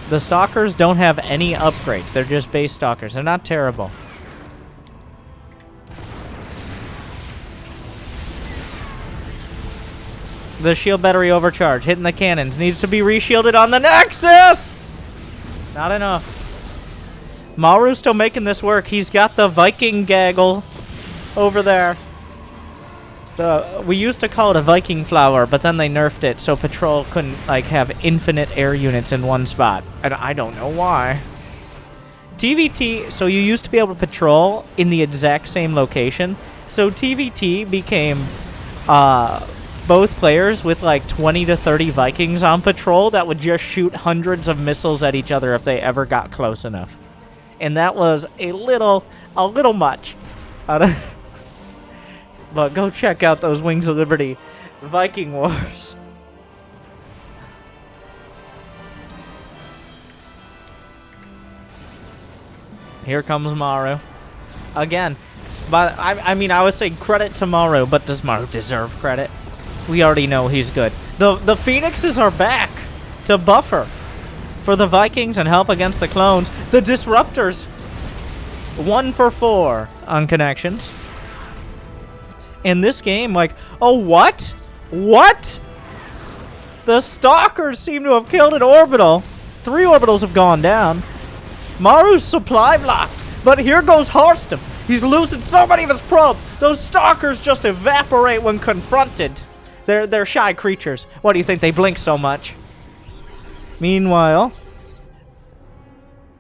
The Stalkers don't have any upgrades. They're just base Stalkers. They're not terrible. The shield battery overcharge. Hitting the cannons. Needs to be reshielded on the Nexus! Not enough. Maru's still making this work. He's got the Viking gaggle over there. We used to call it a Viking flower, but then they nerfed it so Patrol couldn't like have infinite air units in one spot. And I don't know why. TVT, so you used to be able to patrol in the exact same location. So TVT became both players with like 20 to 30 Vikings on patrol that would just shoot hundreds of missiles at each other if they ever got close enough. And that was a little much. But go check out those Wings of Liberty Viking Wars. Here comes Maru. Again. But I mean, I would say credit to Maru, but does Maru deserve credit? We already know he's good. The Phoenixes are back to buffer for the Vikings and help against the clones. The Disruptors, 1 for 4 on connections. In this game, like, oh, what? What? The Stalkers seem to have killed an orbital. 3 orbitals have gone down. Maru's supply blocked, but here goes Harstem. He's losing so many of his probes. Those Stalkers just evaporate when confronted. They're shy creatures. What do you think? They blink so much. Meanwhile,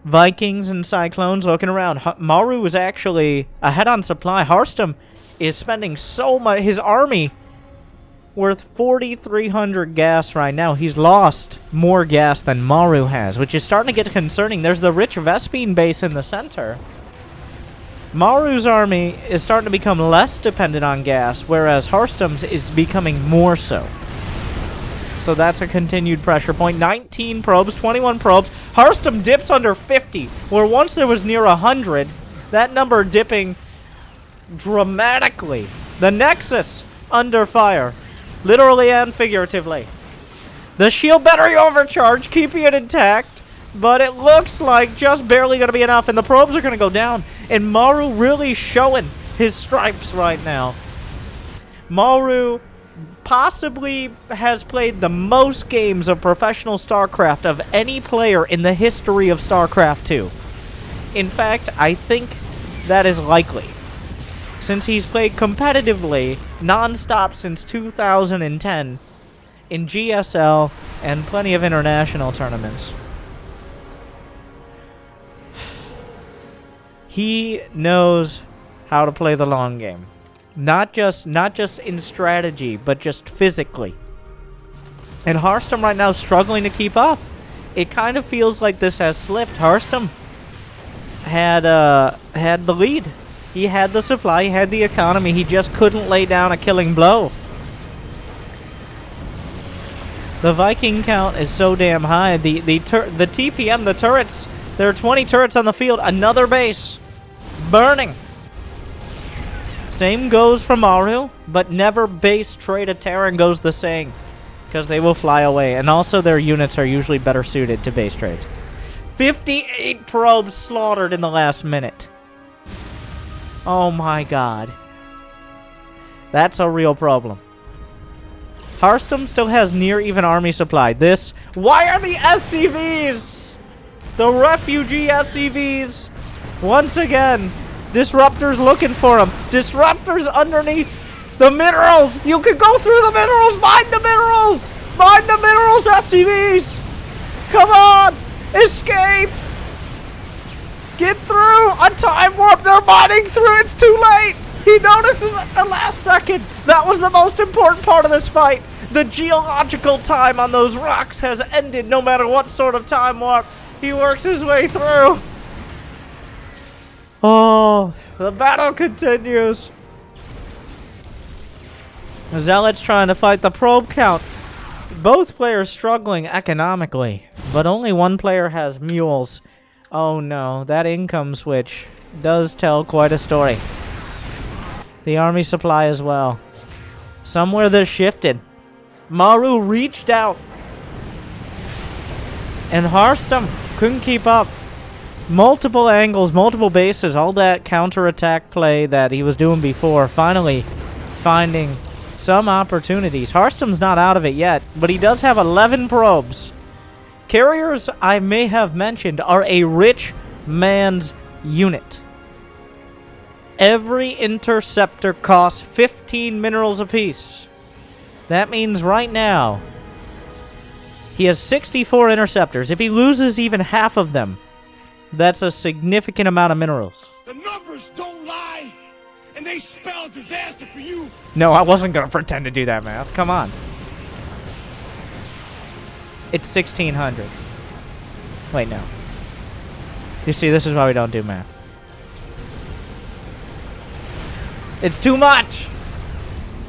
Vikings and Cyclones looking around. Maru is actually ahead on supply. Harstem is spending so much. His army worth 4,300 gas right now. He's lost more gas than Maru has, which is starting to get concerning. There's the rich Vespine base in the center. Maru's army is starting to become less dependent on gas, whereas Harstem's is becoming more so. So that's a continued pressure point. 19 probes, 21 probes. Harstem dips under 50, where once there was near 100. That number dipping dramatically. The Nexus under fire, literally and figuratively. The shield battery overcharge, keeping it intact. But it looks like just barely going to be enough, and the probes are going to go down. And Maru really showing his stripes right now. Maru possibly has played the most games of professional StarCraft of any player in the history of StarCraft 2. In fact, I think that is likely. since he's played competitively non-stop since 2010 in GSL and plenty of international tournaments. He knows how to play the long game. Not just in strategy, but just physically. And Harstem right now is struggling to keep up. It kind of feels like this has slipped. Harstem had the lead. He had the supply, he had the economy. He just couldn't lay down a killing blow. The Viking count is so damn high. The TPM, the turrets, there are 20 turrets on the field. Another base burning. Same goes for Maru, but never base trade a Terran goes the saying, because they will fly away. And also their units are usually better suited to base trades. 58 probes slaughtered in the last minute. Oh my god. That's a real problem. Harstem still has near even army supply. Why are the SCVs? The refugee SCVs. Once again, Disruptor's looking for him. Disruptor's underneath the minerals. You can go through the minerals. Mine the minerals. Mine the minerals, SCVs. Come on. Escape. Get through. A time warp. They're mining through. It's too late. He notices at the last second. That was the most important part of this fight. The geological time on those rocks has ended no matter what sort of time warp. He works his way through. Oh, the battle continues. Zealot's trying to fight the probe count. Both players struggling economically, but only one player has mules. Oh no, that income switch does tell quite a story. The army supply as well. Somewhere this shifted. Maru reached out. And Harstem couldn't keep up. Multiple angles, multiple bases, all that counterattack play that he was doing before, finally finding some opportunities. Harstem's not out of it yet, but he does have 11 probes. Carriers, I may have mentioned, are a rich man's unit. Every interceptor costs 15 minerals apiece. That means right now, he has 64 interceptors. If he loses even half of them, that's a significant amount of minerals. The numbers don't lie, and they spell disaster for you. No, I wasn't going to pretend to do that, math. Come on. It's 1,600. Wait, no. You see, this is why we don't do math. It's too much!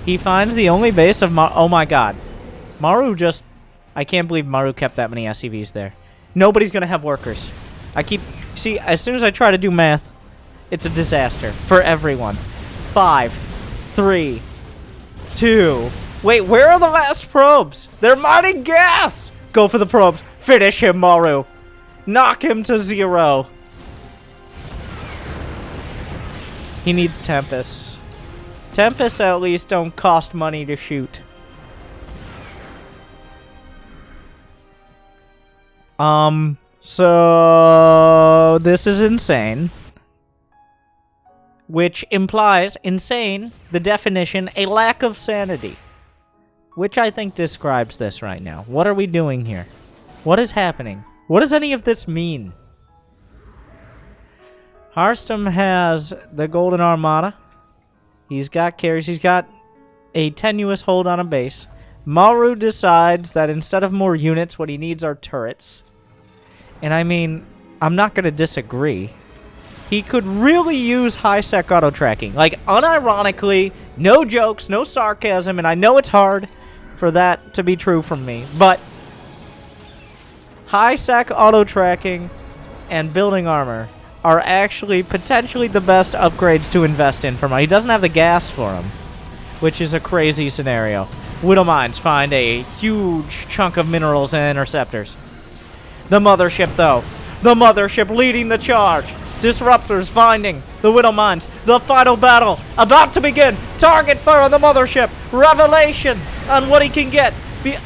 He finds the only base of oh my god. Maru just... I can't believe Maru kept that many SCVs there. Nobody's going to have workers. See, as soon as I try to do math, it's a disaster for everyone. 5, 3, 2... Wait, where are the last probes? They're mining gas! Go for the probes. Finish him, Maru. Knock him to 0. He needs Tempest. Tempests at least don't cost money to shoot. So this is insane. Which implies, insane, the definition, a lack of sanity. Which I think describes this right now. What are we doing here? What is happening? What does any of this mean? Harstem has the Golden Armada. He's got carries. He's got a tenuous hold on a base. Maru decides that instead of more units, what he needs are turrets. And I mean, I'm not going to disagree. He could really use high-sec auto-tracking. Like, unironically, no jokes, no sarcasm, and I know it's hard for that to be true from me, but high-sec auto-tracking and building armor are actually potentially the best upgrades to invest in for him. He doesn't have the gas for him, which is a crazy scenario. Widow Mines find a huge chunk of minerals and interceptors. The mothership, though. The mothership leading the charge. Disruptors finding the Widow Mines. The final battle about to begin. Target fire on the mothership. Revelation on what he can get.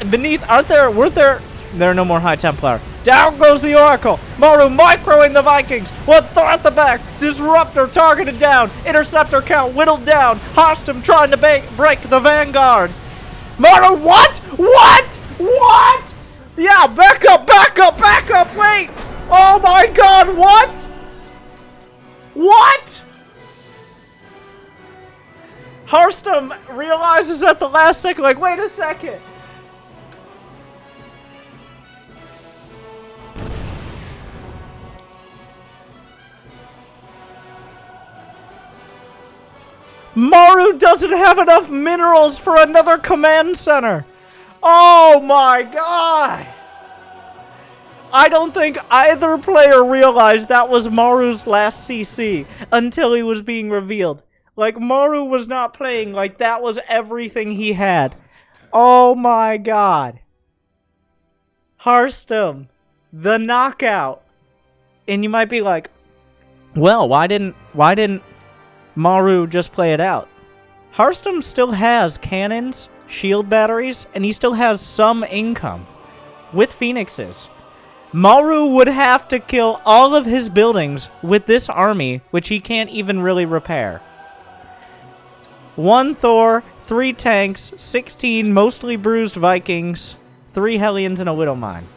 Beneath, weren't there There are no more High Templar. Down goes the Oracle. Maru microing the Vikings. One Thor at the back. Disruptor targeted down. Interceptor count whittled down. Harstem trying to break the Vanguard. Maru, what? What? What? Yeah, back up, back up, back up. Wait. Oh my god, what? What? Harstem realizes at the last second, like, wait a second. Maru doesn't have enough minerals for another command center. Oh my god. I don't think either player realized that was Maru's last CC until he was being revealed. Like, Maru was not playing like that was everything he had. Oh my god. Harstem, the knockout. And you might be like, well, why didn't Maru just play it out? Harstem still has cannons, shield batteries, and he still has some income with Phoenixes. Maru would have to kill all of his buildings with this army, which he can't even really repair. 1 Thor, 3 tanks, 16 mostly bruised Vikings, 3 Hellions, and a Widow Mine.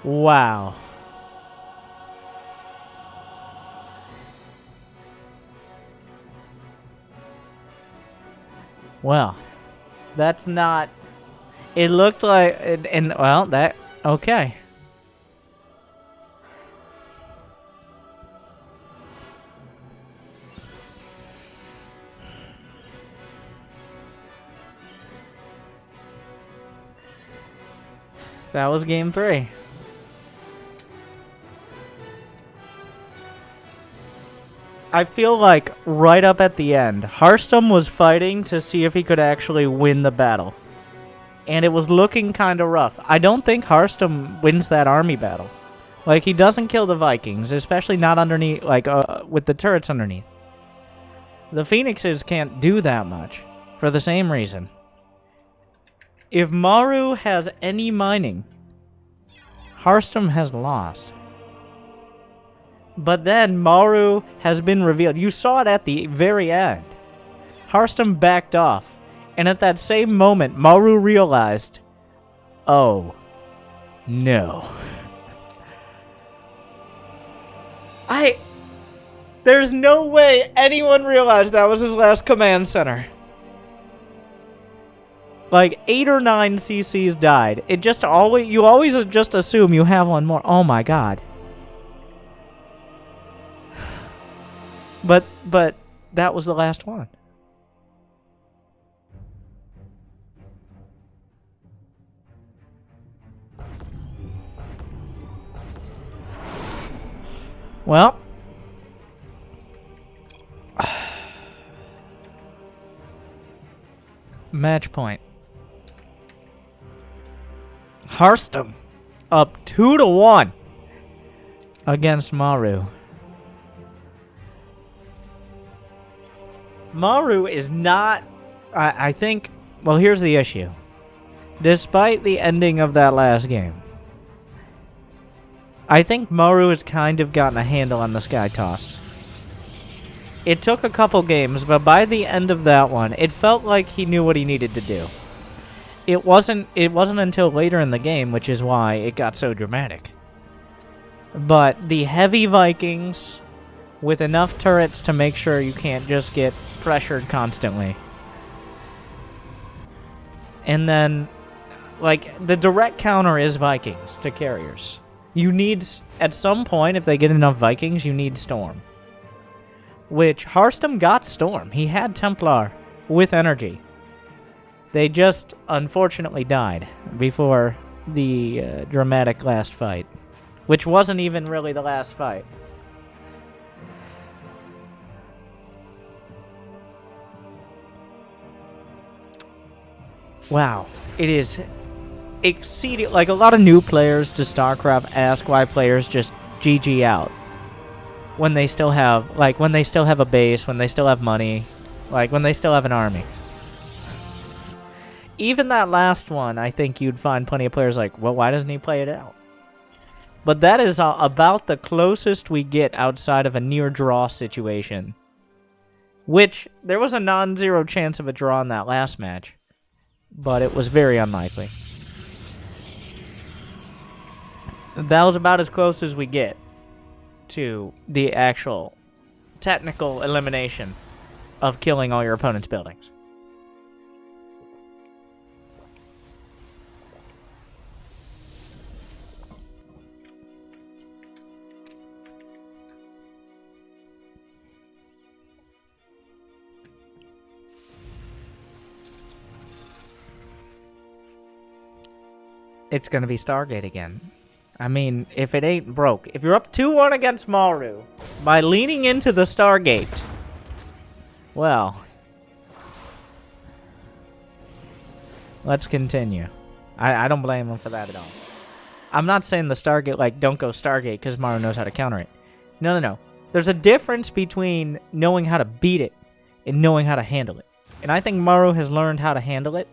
Wow. Well, that's not... It looked like... And well, that... Okay. That was game 3. I feel like right up at the end, Harstem was fighting to see if he could actually win the battle. And it was looking kind of rough. I don't think Harstem wins that army battle. Like, he doesn't kill the Vikings, especially not underneath, like, with the turrets underneath. The Phoenixes can't do that much, for the same reason. If Maru has any mining, Harstem has lost. But then Maru has been revealed. You saw it at the very end. Harstem backed off. And at that same moment, Maru realized, oh, no. There's no way anyone realized that was his last command center. Like, 8 or 9 CCs died. It just always, you always just assume you have one more. Oh my god. But that was the last one. Well, match point. Harstem up 2-1 against Maru. Maru is not... I think... Well, here's the issue. Despite the ending of that last game, I think Maru has kind of gotten a handle on the SKYTOSS. It took a couple games, but by the end of that one, it felt like he knew what he needed to do. It wasn't until later in the game, which is why it got so dramatic. But the heavy Vikings, with enough turrets to make sure you can't just get pressured constantly. And then, like, the direct counter is Vikings to carriers. You need, at some point, if they get enough Vikings, you need Storm. Which, Harstem got Storm. He had Templar with energy. They just, unfortunately, died before the dramatic last fight. Which wasn't even really the last fight. Wow. It is exceeding, like, a lot of new players to StarCraft ask why players just GG out when they still have, like, when they still have a base, when they still have money, like, when they still have an army. Even that last one, I think you'd find plenty of players like, well, why doesn't he play it out? But that is about the closest we get outside of a near draw situation. Which, there was a non-zero chance of a draw in that last match. But it was very unlikely. That was about as close as we get to the actual technical elimination of killing all your opponent's buildings. It's gonna be Stargate again. I mean, if it ain't broke. If you're up 2-1 against Maru by leaning into the Stargate, well, let's continue. I don't blame him for that at all. I'm not saying the Stargate, like, don't go Stargate because Maru knows how to counter it. No, no, no. There's a difference between knowing how to beat it and knowing how to handle it. And I think Maru has learned how to handle it.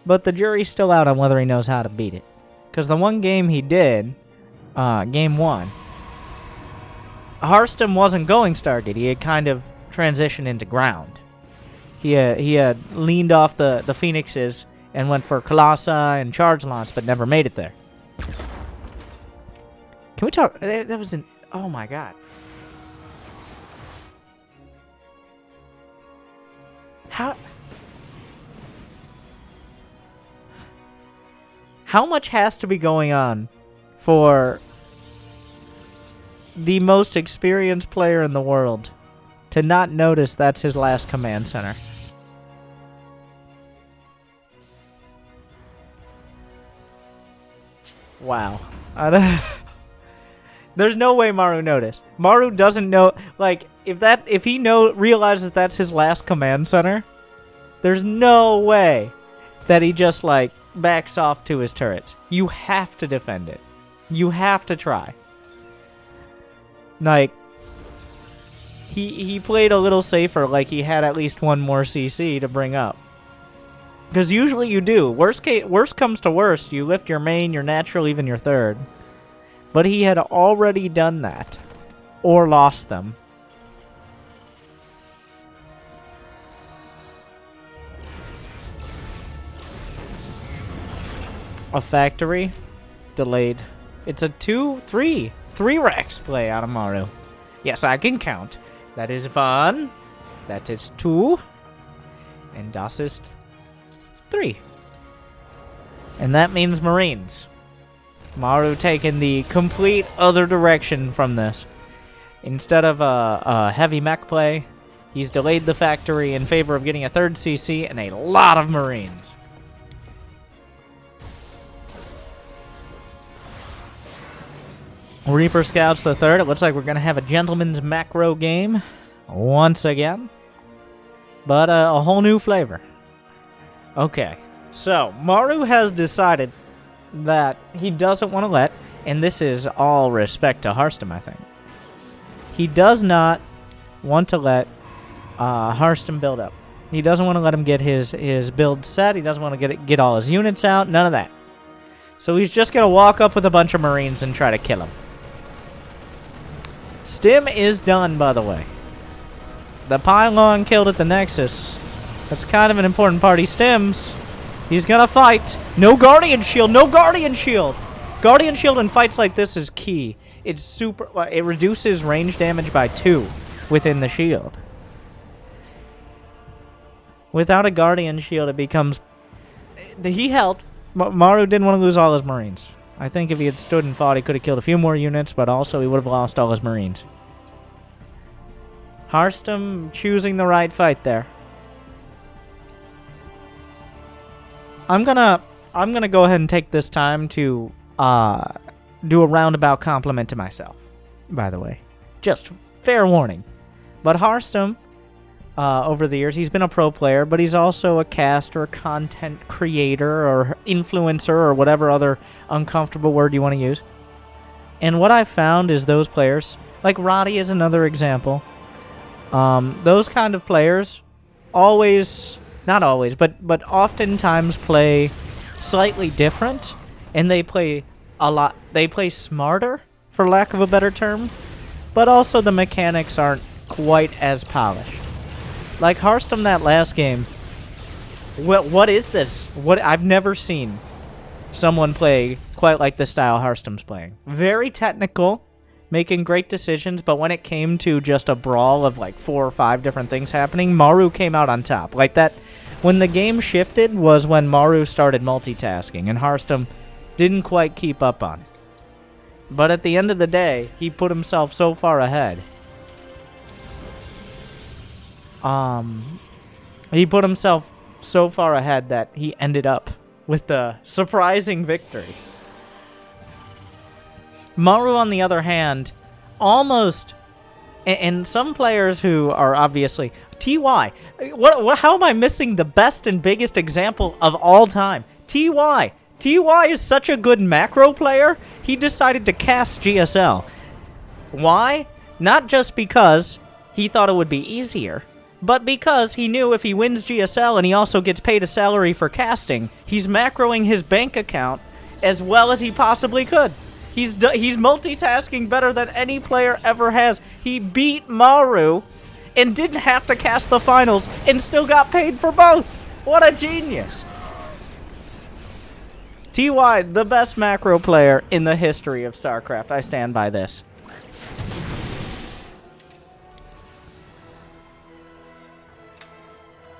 But the jury's still out on whether he knows how to beat it. Because the one game he did, game 1, Harstem wasn't going Stargate. He had kind of transitioned into ground. He had leaned off the Phoenixes and went for Colossi and Charge Launch, but never made it there. Can we talk? That was an... Oh my god. How much has to be going on for the most experienced player in the world to not notice that's his last command center? Wow. There's no way Maru noticed. Maru doesn't know, like, if he realizes that's his last command center, there's no way that he just, like, backs off to his turrets. You have to defend it. You have to try. Like, he played a little safer, like he had at least one more CC to bring up. Because usually you do. Worst comes to worst, you lift your main, your natural, even your third. But he had already done that. Or lost them. A factory. Delayed. It's a 3 racks play out of Maru. Yes, I can count. That is 1. That is 2. And das ist 3. And that means Marines. Maru taking the complete other direction from this. Instead of a heavy mech play, he's delayed the factory in favor of getting a 3rd CC and a lot of Marines. Reaper Scouts the 3rd. It looks like we're going to have a gentleman's macro game once again. But a whole new flavor. Okay. So, Maru has decided that he doesn't want to let, and this is all respect to Harstem, I think. He does not want to let Harstem build up. He doesn't want to let him get his build set. He doesn't want to get all his units out. None of that. So he's just going to walk up with a bunch of Marines and try to kill him. Stim is done, by the way. The pylon killed at the Nexus. That's kind of an important part. He stims. He's gonna fight. No Guardian Shield. No Guardian Shield. Guardian Shield in fights like this is key. It's super... It reduces range damage by 2 within the shield. Without a Guardian Shield, it becomes... He helped. Maru didn't want to lose all his Marines. I think if he had stood and fought, he could have killed a few more units, but also he would have lost all his Marines. Harstem choosing the right fight there. I'm gonna go ahead and take this time to do a roundabout compliment to myself, by the way. Just fair warning. But Harstem over the years. He's been a pro player, but he's also a caster, content creator, or influencer, or whatever other uncomfortable word you want to use. And what I've found is those players, like Roddy is another example, those kind of players always, not always, but oftentimes play slightly different, and they play smarter, for lack of a better term, but also the mechanics aren't quite as polished. Like Harstem that last game, what is this? I've never seen someone play quite like the style Harstem's playing. Very technical, making great decisions, but when it came to just a brawl of like 4 or 5 different things happening, Maru came out on top. Like that, when the game shifted was when Maru started multitasking, and Harstem didn't quite keep up on. But at the end of the day, he put himself so far ahead. He put himself so far ahead that he ended up with the surprising victory. Maru, on the other hand, almost, and some players who are obviously TY. How am I missing the best and biggest example of all time? TY. TY is such a good macro player, he decided to cast GSL. Why? Not just because he thought it would be easier, but because he knew if he wins GSL and he also gets paid a salary for casting, he's macroing his bank account as well as he possibly could. He's multitasking better than any player ever has. He beat Maru and didn't have to cast the finals and still got paid for both. What a genius. TY, the best macro player in the history of StarCraft. I stand by this.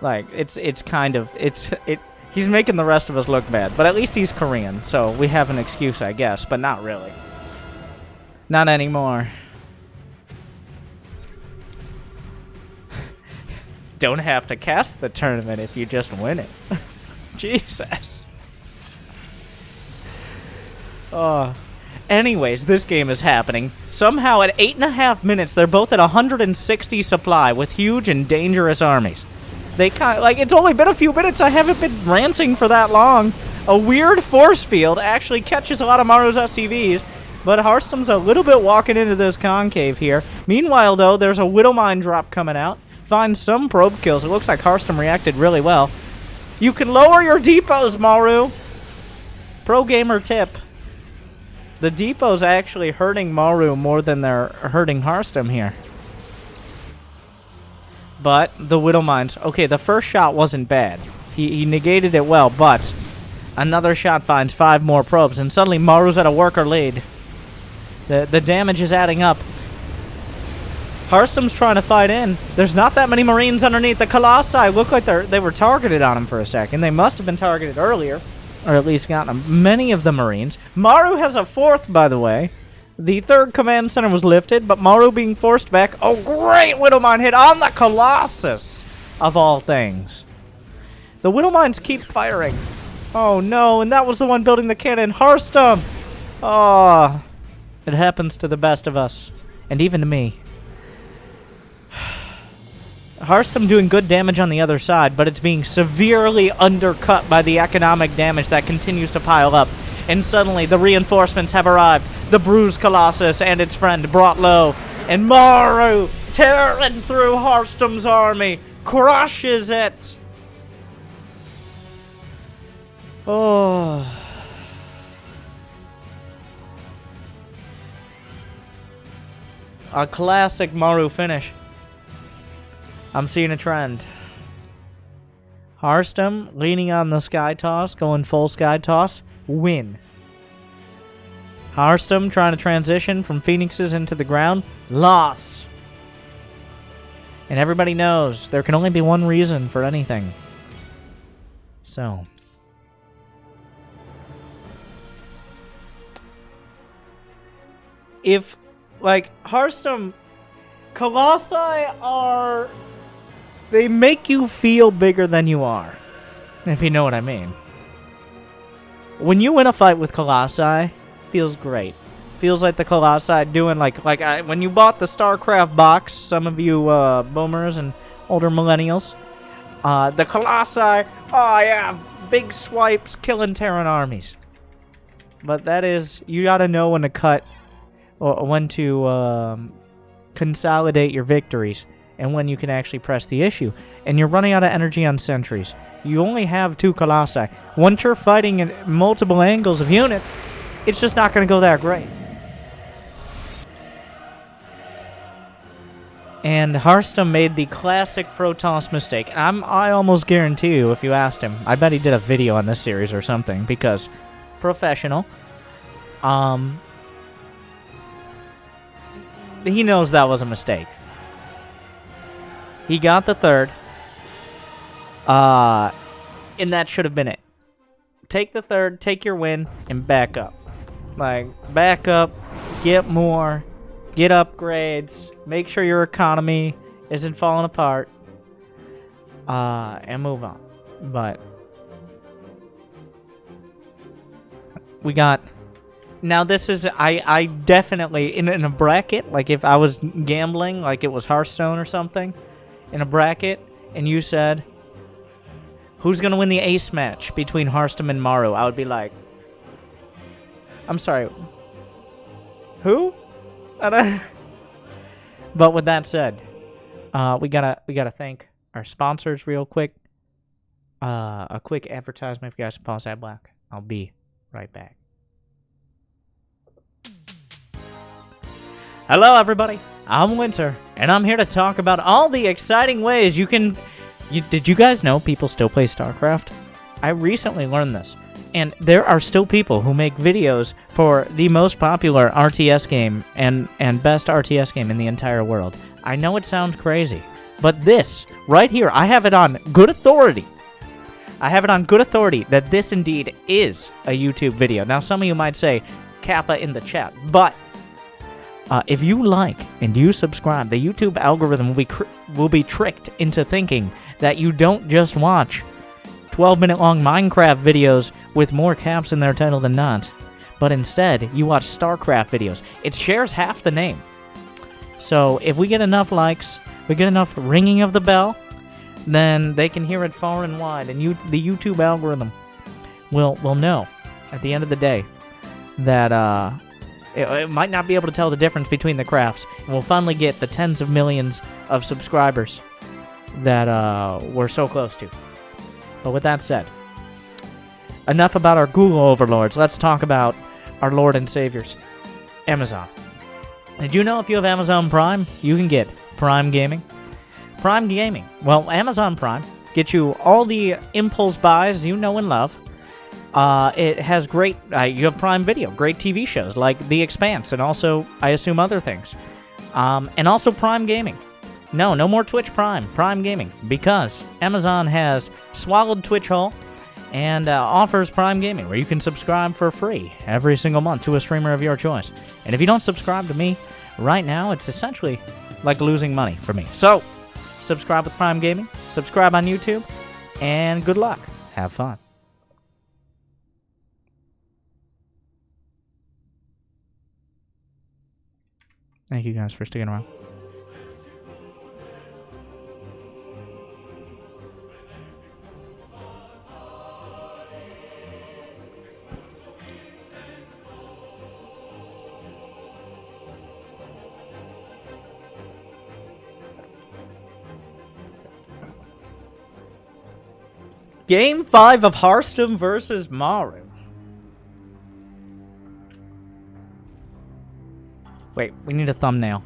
Like, he's making the rest of us look bad, but at least he's Korean, so we have an excuse, I guess, but not really. Not anymore. Don't have to cast the tournament if you just win it. Jesus. Anyways, this game is happening. Somehow at 8.5 minutes, they're both at 160 supply with huge and dangerous armies. They kind of, like, it's only been a few minutes. I haven't been ranting for that long. A weird force field actually catches a lot of Maru's SCVs, but Harstem's a little bit walking into this concave here. Meanwhile, though, there's a Widow Mine drop coming out. Finds some probe kills. It looks like Harstem reacted really well. You can lower your depots, Maru. Pro gamer tip. The depot's actually hurting Maru more than they're hurting Harstem here. But the Widow Mines, okay, the first shot wasn't bad. He negated it well, but another shot finds 5 more probes, and suddenly Maru's at a worker lead. The damage is adding up. Harstem's trying to fight in. There's not that many Marines underneath. The Colossi look like they were targeted on him for a second. They must have been targeted earlier, or at least gotten them. Many of the Marines. Maru has a 4th, by the way. The 3rd command center was lifted, but Maru being forced back. Oh, great Widow Mine hit on the Colossus, of all things. The Widow Mines keep firing. Oh, no, and that was the one building the cannon. Harstem! Oh, it happens to the best of us, and even to me. Harstem doing good damage on the other side, but it's being severely undercut by the economic damage that continues to pile up. And suddenly, the reinforcements have arrived. The bruised Colossus and its friend brought low. And Maru, tearing through Harstem's army, crushes it. Oh. A classic Maru finish. I'm seeing a trend. Harstem leaning on the SKYTOSS, going full SKYTOSS. Win. Harstem trying to transition from Phoenixes into the ground. Loss. And everybody knows there can only be one reason for anything. So. If, like, Harstem, Colossi are... They make you feel bigger than you are. If you know what I mean. When you win a fight with Colossi, feels great. Feels like the Colossi doing when you bought the StarCraft box, some of you boomers and older millennials. The Colossi, oh yeah, big swipes killing Terran armies. But that is, you gotta know when to cut, or when to consolidate your victories, and when you can actually press the issue. And you're running out of energy on sentries. You only have 2 Colossi. Once you're fighting at multiple angles of units, it's just not gonna go that great. And Harstem made the classic Protoss mistake. I almost guarantee you, if you asked him, I bet he did a video on this series or something, because professional. He knows that was a mistake. He got the 3rd. And that should have been it. Take the 3rd, take your win, and back up. Like, back up, get more, get upgrades, make sure your economy isn't falling apart, and move on. But we got... Now this is... I definitely... In a bracket, like if I was gambling, like it was Hearthstone or something, in a bracket, and you said, who's going to win the ace match between Harstem and Maru? I would be like... I'm sorry. Who? But with that said, we gotta thank our sponsors real quick. A quick advertisement. If you guys pause that black, I'll be right back. Hello, everybody. I'm Winter, and I'm here to talk about all the exciting ways you can... Did you guys know people still play Starcraft? I recently learned this. And there are still people who make videos for the most popular RTS game and best RTS game in the entire world. I know it sounds crazy, but this, right here, I have it on good authority. I have it on good authority that this indeed is a YouTube video. Now, some of you might say, Kappa in the chat, but if you like and you subscribe, the YouTube algorithm will be tricked into thinking that you don't just watch 12-minute-long Minecraft videos with more caps in their title than not, but instead, you watch StarCraft videos. It shares half the name. So, if we get enough likes, we get enough ringing of the bell, then they can hear it far and wide, and the YouTube algorithm will know, at the end of the day, that it might not be able to tell the difference between the crafts, and we'll finally get the tens of millions of subscribers that we're so close to. But with that said, enough about our Google overlords. Let's talk about our Lord and Saviors, Amazon. Did you know if you have Amazon Prime, you can get Prime Gaming? Prime Gaming. Well, Amazon Prime gets you all the impulse buys you know and love. It has great... you have Prime Video, great TV shows like The Expanse, and also, I assume, other things. And also Prime Gaming. No more Twitch Prime. Prime Gaming. Because Amazon has swallowed Twitch whole and offers Prime Gaming, where you can subscribe for free every single month to a streamer of your choice. And if you don't subscribe to me right now, it's essentially like losing money for me. So, subscribe with Prime Gaming, subscribe on YouTube, and good luck. Have fun. Thank you guys for sticking around. Game 5 of Harstem versus Maru. Wait, we need a thumbnail.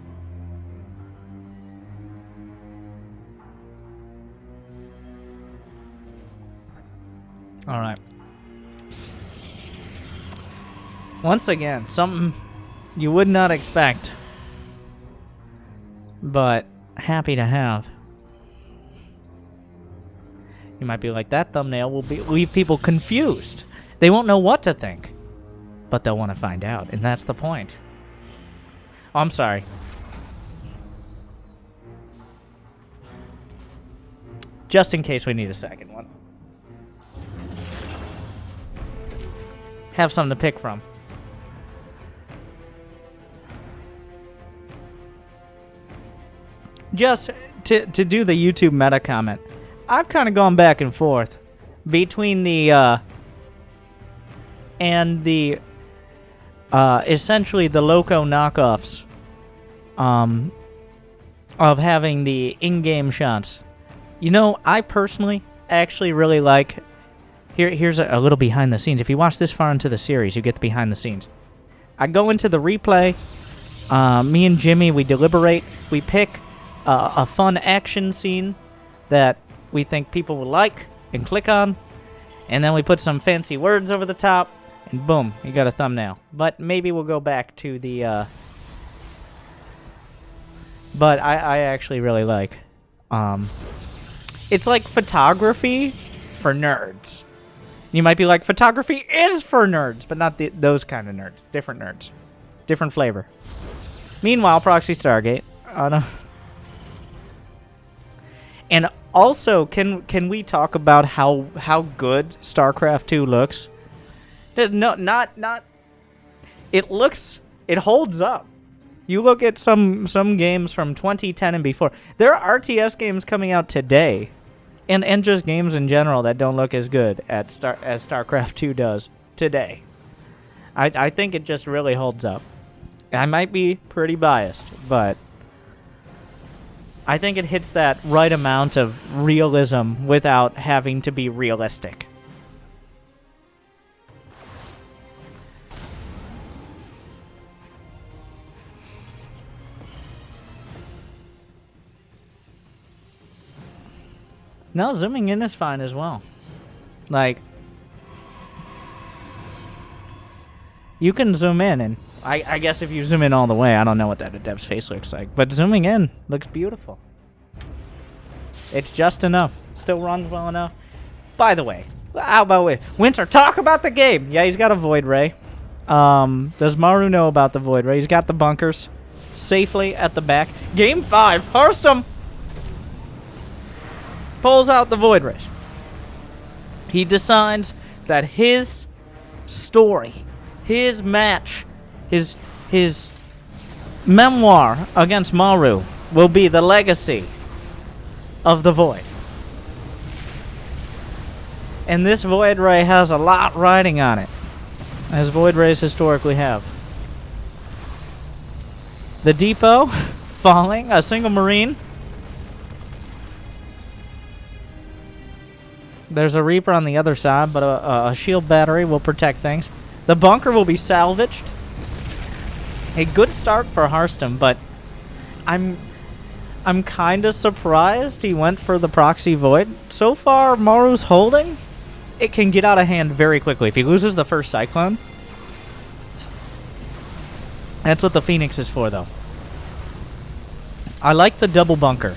Alright. Once again, something you would not expect, but happy to have. You might be like, that thumbnail will leave people confused. They won't know what to think. But they'll want to find out, and that's the point. Oh, I'm sorry. Just in case we need a second one. Have something to pick from. Just to do the YouTube meta comment, I've kind of gone back and forth between the and the essentially the loco knockoffs of having the in-game shots. You know, I personally actually really like... Here's a little behind the scenes. If you watch this far into the series, you get the behind the scenes. I go into the replay. Me and Jimmy, we deliberate. We pick a fun action scene that we think people will like and click on. And then we put some fancy words over the top. And boom, you got a thumbnail. But maybe we'll go back to the... But I actually really like... It's like photography for nerds. You might be like, photography is for nerds, but not those kind of nerds. Different nerds. Different flavor. Meanwhile, Proxy Stargate. No. And also, can we talk about how good StarCraft 2 looks? No, not. It holds up. You look at some games from 2010 and before. There are RTS games coming out today. And just games in general that don't look as good as StarCraft 2 does today. I think it just really holds up. I might be pretty biased, but I think it hits that right amount of realism without having to be realistic. No, zooming in is fine as well. Like, you can zoom in, and I guess if you zoom in all the way, I don't know what that Adept's face looks like, but zooming in looks beautiful. It's just enough. Still runs well enough. By the way, how about Winter, talk about the game! Yeah, he's got a Void Ray. Does Maru know about the Void Ray? He's got the bunkers safely at the back. Game 5, Harstem! Pulls out the Void Ray. He decides that his story, his match, his memoir against Maru will be the legacy of the Void. And this Void Ray has a lot riding on it, as Void Rays historically have. The depot falling, a single Marine. There's a Reaper on the other side, but a shield battery will protect things. The bunker will be salvaged. A good start for Harstem, but I'm kind of surprised he went for the proxy Void. So far, Maru's holding. It can get out of hand very quickly. If he loses the first Cyclone, that's what the Phoenix is for, though. I like the double bunker.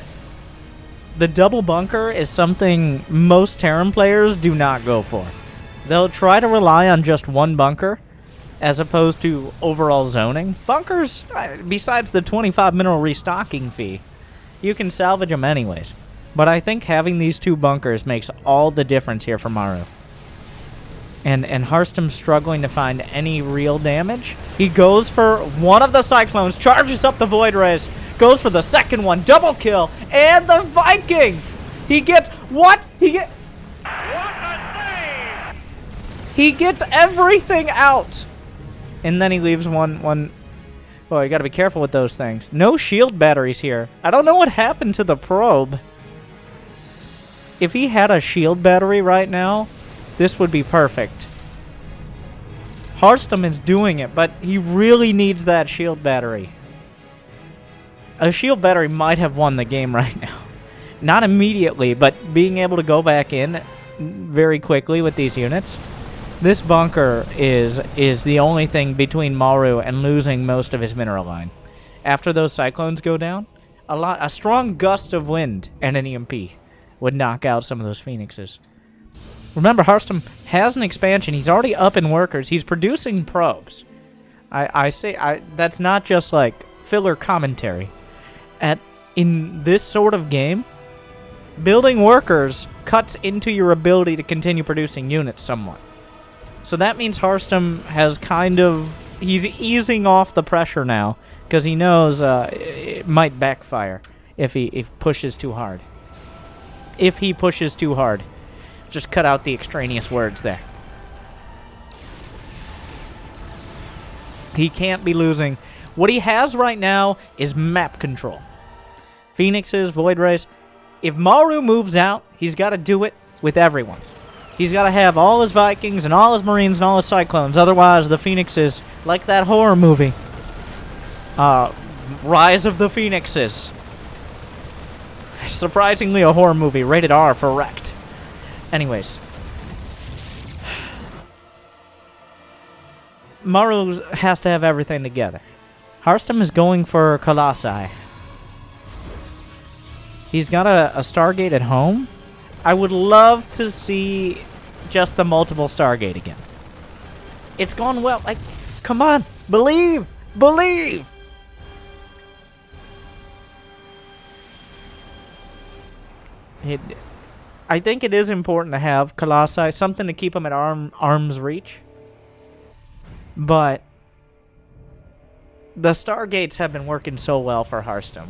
The double bunker is something most Terran players do not go for. They'll try to rely on just one bunker, as opposed to overall zoning. Bunkers, besides the 25 mineral restocking fee, you can salvage them anyways. But I think having these two bunkers makes all the difference here for Maru. And Harstem's struggling to find any real damage. He goes for one of the Cyclones, charges up the Void Rays, goes for the second one, double kill, and the Viking! He gets, what? What a save! He gets everything out! And then he leaves one. Oh, you gotta be careful with those things. No shield batteries here. I don't know what happened to the probe. If he had a shield battery right now, this would be perfect. Harstem is doing it, but he really needs that shield battery. A shield battery might have won the game right now. Not immediately, but being able to go back in very quickly with these units. This bunker is the only thing between Maru and losing most of his mineral line. After those Cyclones go down, a strong gust of wind and an EMP would knock out some of those Phoenixes. Remember, Harstem has an expansion. He's already up in workers. He's producing probes. That's not just like filler commentary. In this sort of game, building workers cuts into your ability to continue producing units somewhat. So that means Harstem has he's easing off the pressure now, because he knows it might backfire. if he pushes too hard. If he pushes too hard. Just cut out the extraneous words there. He can't be losing. What he has right now is map control. Phoenixes, Void Rays. If Maru moves out, he's got to do it with everyone. He's got to have all his Vikings and all his Marines and all his Cyclones. Otherwise, the Phoenixes, like that horror movie, Rise of the Phoenixes. Surprisingly a horror movie, rated R for wrecked. Anyways. Maru has to have everything together. Harstem is going for Colossi. He's got a Stargate at home. I would love to see just the multiple Stargate again. It's gone well. Like, come on. Believe. Believe. I think it is important to have Colossi, something to keep them at arm's reach. But the Stargates have been working so well for Harstem.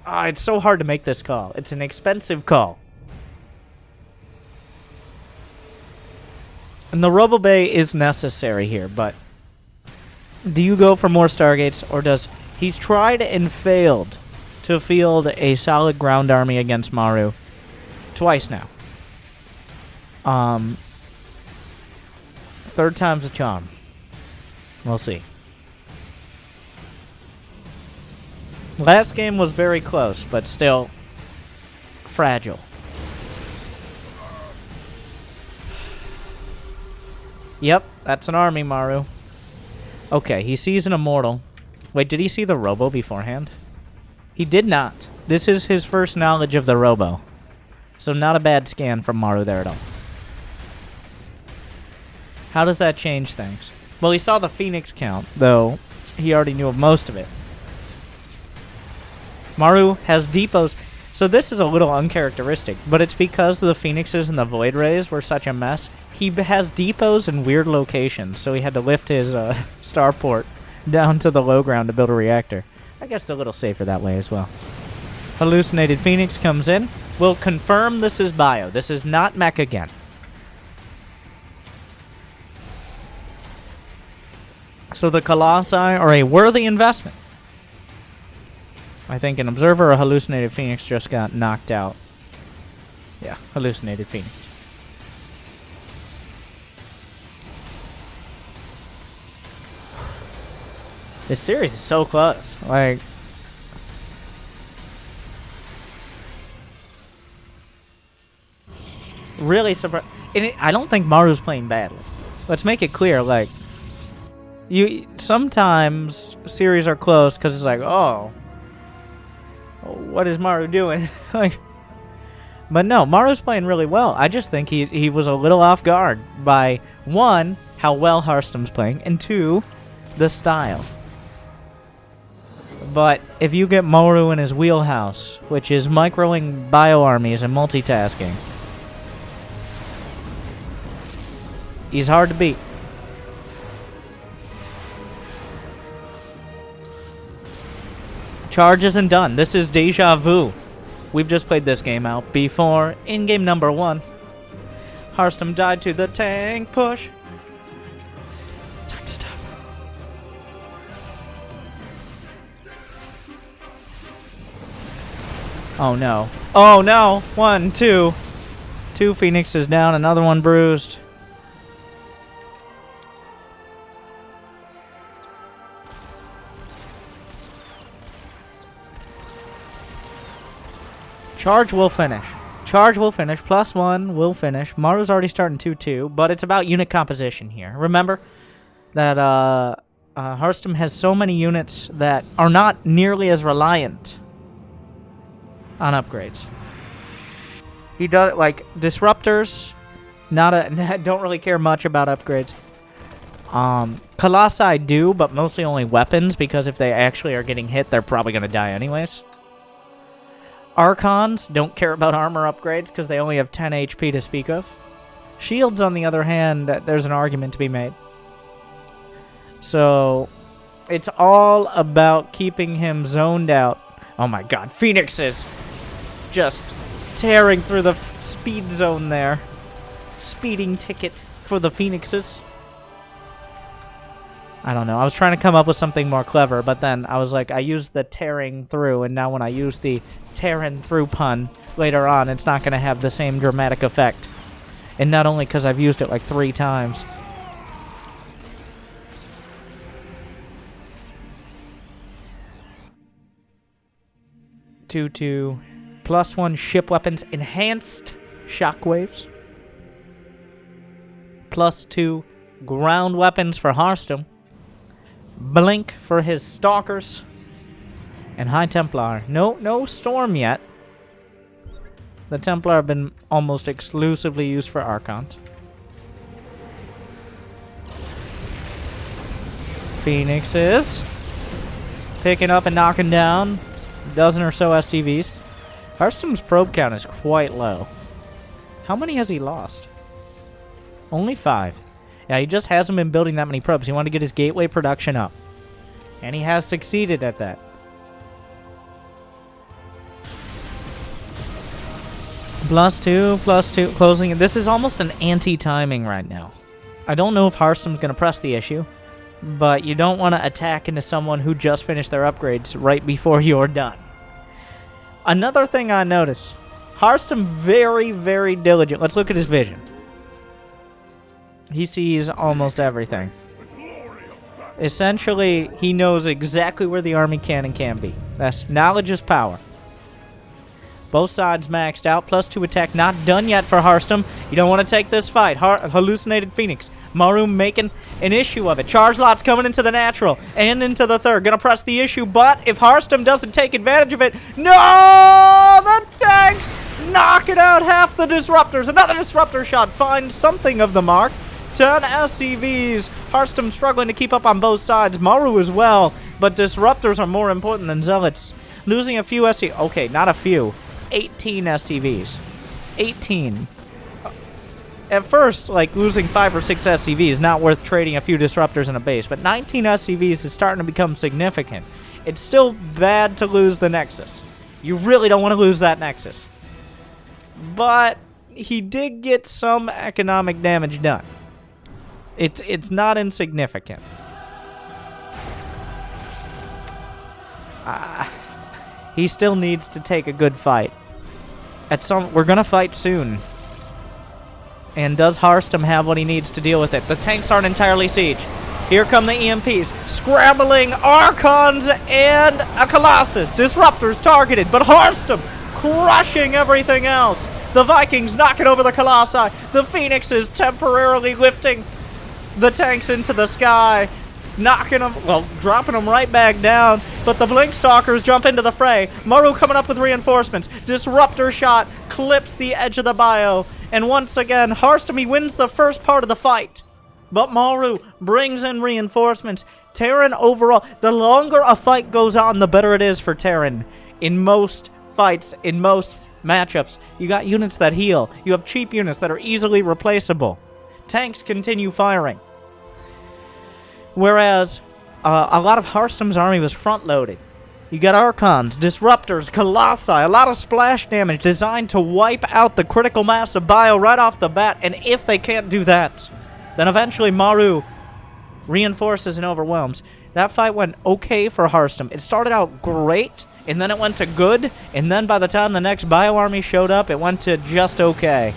It's so hard to make this call. It's an expensive call. And the Robo Bay is necessary here, but do you go for more Stargates, or does... He's tried and failed to field a solid ground army against Maru twice now. Third time's a charm. We'll see. Last game was very close, but still fragile. Yep, that's an army, Maru. Okay, he sees an immortal. Wait, did he see the Robo beforehand? He did not. This is his first knowledge of the Robo. So not a bad scan from Maru there at all. How does that change things? Well, he saw the Phoenix count, though he already knew of most of it. Maru has depots. So this is a little uncharacteristic, but it's because the Phoenixes and the Void Rays were such a mess. He has depots in weird locations, so he had to lift his starport down to the low ground to build a reactor. I guess it's a little safer that way as well. Hallucinated Phoenix comes in. We'll confirm this is bio. This is not mech again. So the Colossi are a worthy investment. I think an Observer or Hallucinated Phoenix just got knocked out. Yeah, Hallucinated Phoenix. This series is so close. Like... really surprised. I don't think Maru's playing badly. Let's make it clear, like... sometimes series are close because it's like, oh... what is Maru doing? Like, but no, Maru's playing really well. I just think he was a little off guard by, one, how well Harstem's playing, and two, the style. But if you get Maru in his wheelhouse, which is microing bio-armies and multitasking, he's hard to beat. Charge isn't done. This is deja vu. We've just played this game out before in game number 1. Harstem died to the tank push. Time to stop. Oh no. Oh no. 1, 2. 2 Phoenixes down, another one bruised. Charge will finish. Charge will finish. +1 will finish. Maru's already starting 2-2, but it's about unit composition here. Remember that Harstem has so many units that are not nearly as reliant on upgrades. He does, like, disruptors, don't really care much about upgrades. Colossi do, but mostly only weapons, because if they actually are getting hit, they're probably going to die anyways. Archons don't care about armor upgrades because they only have 10 HP to speak of. Shields, on the other hand, there's an argument to be made. So, It's all about keeping him zoned out. Oh my god, Phoenixes! Just tearing through the speed zone there. Speeding ticket for the Phoenixes. I don't know. I was trying to come up with something more clever, but then I was like, I used the tearing through, and now when I use the Terran through pun later on, it's not going to have the same dramatic effect. And not only because I've used it like 3 times. +2 +1 ship weapons, enhanced shockwaves. +2 ground weapons for Harstem. Blink for his stalkers. And High Templar. No Storm yet. The Templar have been almost exclusively used for Archons. Phoenixes. Picking up and knocking down a dozen or so SCVs. Harstem's probe count is quite low. How many has he lost? Only 5. Yeah, he just hasn't been building that many probes. He wanted to get his gateway production up. And he has succeeded at that. +2 closing. This is almost an anti-timing right now. I don't know if Harstem's going to press the issue, but you don't want to attack into someone who just finished their upgrades right before you're done. Another thing I noticed, Harstem very, very diligent. Let's look at his vision. He sees almost everything. Essentially, he knows exactly where the army can and can't be. That's knowledge is power. Both sides maxed out. +2 attack. Not done yet for Harstem. You don't want to take this fight. Hallucinated Phoenix. Maru making an issue of it. Charge lots coming into the natural and into the third. Gonna press the issue, but if Harstem doesn't take advantage of it... No! The tanks knocking out half the disruptors. Another disruptor shot finds something of the mark. 10 SCVs. Harstem struggling to keep up on both sides. Maru as well, but disruptors are more important than zealots. Losing a few SCVs. Okay, not a few. 18 SCVs. 18. At first, like, losing 5 or 6 SCVs is not worth trading a few disruptors in a base, but 19 SCVs is starting to become significant. It's still bad to lose the Nexus. You really don't want to lose that Nexus. But he did get some economic damage done. It's not insignificant. He still needs to take a good fight. We're gonna fight soon. And does Harstem have what he needs to deal with it? The tanks aren't entirely siege. Here come the EMPs. Scrambling Archons and a Colossus. Disruptors targeted, but Harstem crushing everything else. The Vikings knocking over the Colossi. The Phoenixes temporarily lifting the tanks into the sky. Knocking them, well, dropping them right back down. But the Blink Stalkers jump into the fray. Maru coming up with reinforcements. Disruptor shot clips the edge of the bio. And once again, Harstem, he wins the first part of the fight. But Maru brings in reinforcements. Terran overall, the longer a fight goes on, the better it is for Terran. In most fights, in most matchups, you got units that heal. You have cheap units that are easily replaceable. Tanks continue firing. Whereas a lot of Harstem's army was front-loaded. You got Archons, Disruptors, Colossi, a lot of splash damage designed to wipe out the critical mass of bio right off the bat, and if they can't do that, then eventually Maru reinforces and overwhelms. That fight went okay for Harstem. It started out great, and then it went to good, and then by the time the next bio army showed up, it went to just okay.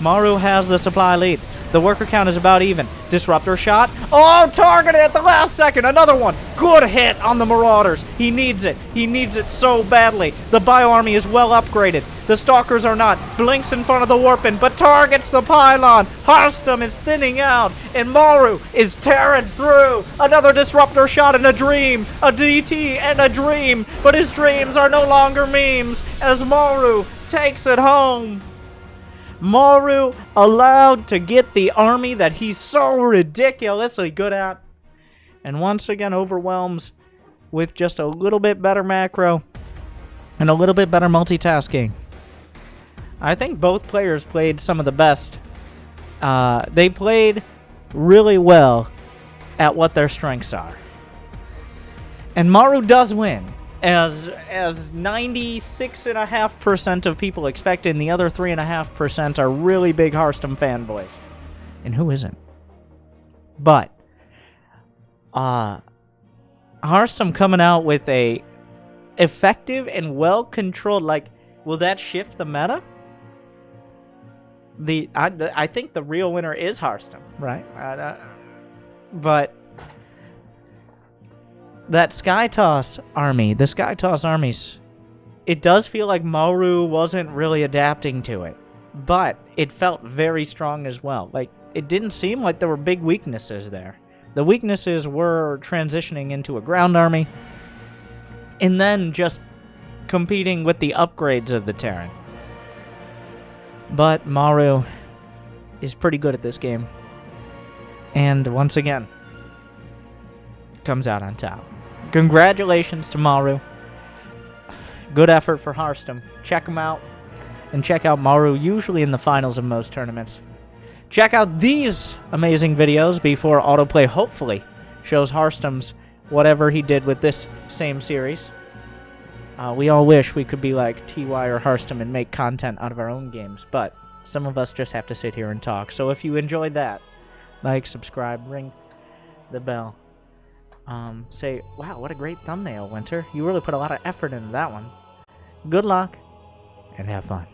Maru has the supply lead. The worker count is about even. Disruptor shot. Oh, targeted at the last second. Another one. Good hit on the Marauders. He needs it. He needs it so badly. The bio army is well upgraded. The Stalkers are not. Blinks in front of the Warpin, but targets the pylon. Harstem is thinning out, and Maru is tearing through. Another disruptor shot in a dream. A DT and a dream, but his dreams are no longer memes as Maru takes it home. Maru allowed to get the army that he's so ridiculously good at, and once again overwhelms with just a little bit better macro and a little bit better multitasking. I think both players played some of the best. They played really well at what their strengths are. And Maru does win, as 96.5% of people expect, and the other 3.5% are really big Harstem fanboys. And who isn't? But Harstem coming out with a effective and well-controlled, like, will that shift the meta? I think the real winner is Harstem, right? But that SKYTOSS army, the SKYTOSS armies, it does feel like Maru wasn't really adapting to it, but it felt very strong as well. Like, it didn't seem like there were big weaknesses there. The weaknesses were transitioning into a ground army, and then just competing with the upgrades of the Terran. But Maru is pretty good at this game. And once again, comes out on top. Congratulations to Maru. Good effort for Harstem. Check them out. And check out Maru, usually in the finals of most tournaments. Check out these amazing videos before autoplay hopefully shows Harstem's whatever he did with this same series. We all wish we could be like TY or Harstem and make content out of our own games, but some of us just have to sit here and talk. So if you enjoyed that, like, subscribe, ring the bell. Say, wow, what a great thumbnail, Winter. You really put a lot of effort into that one. Good luck, and have fun.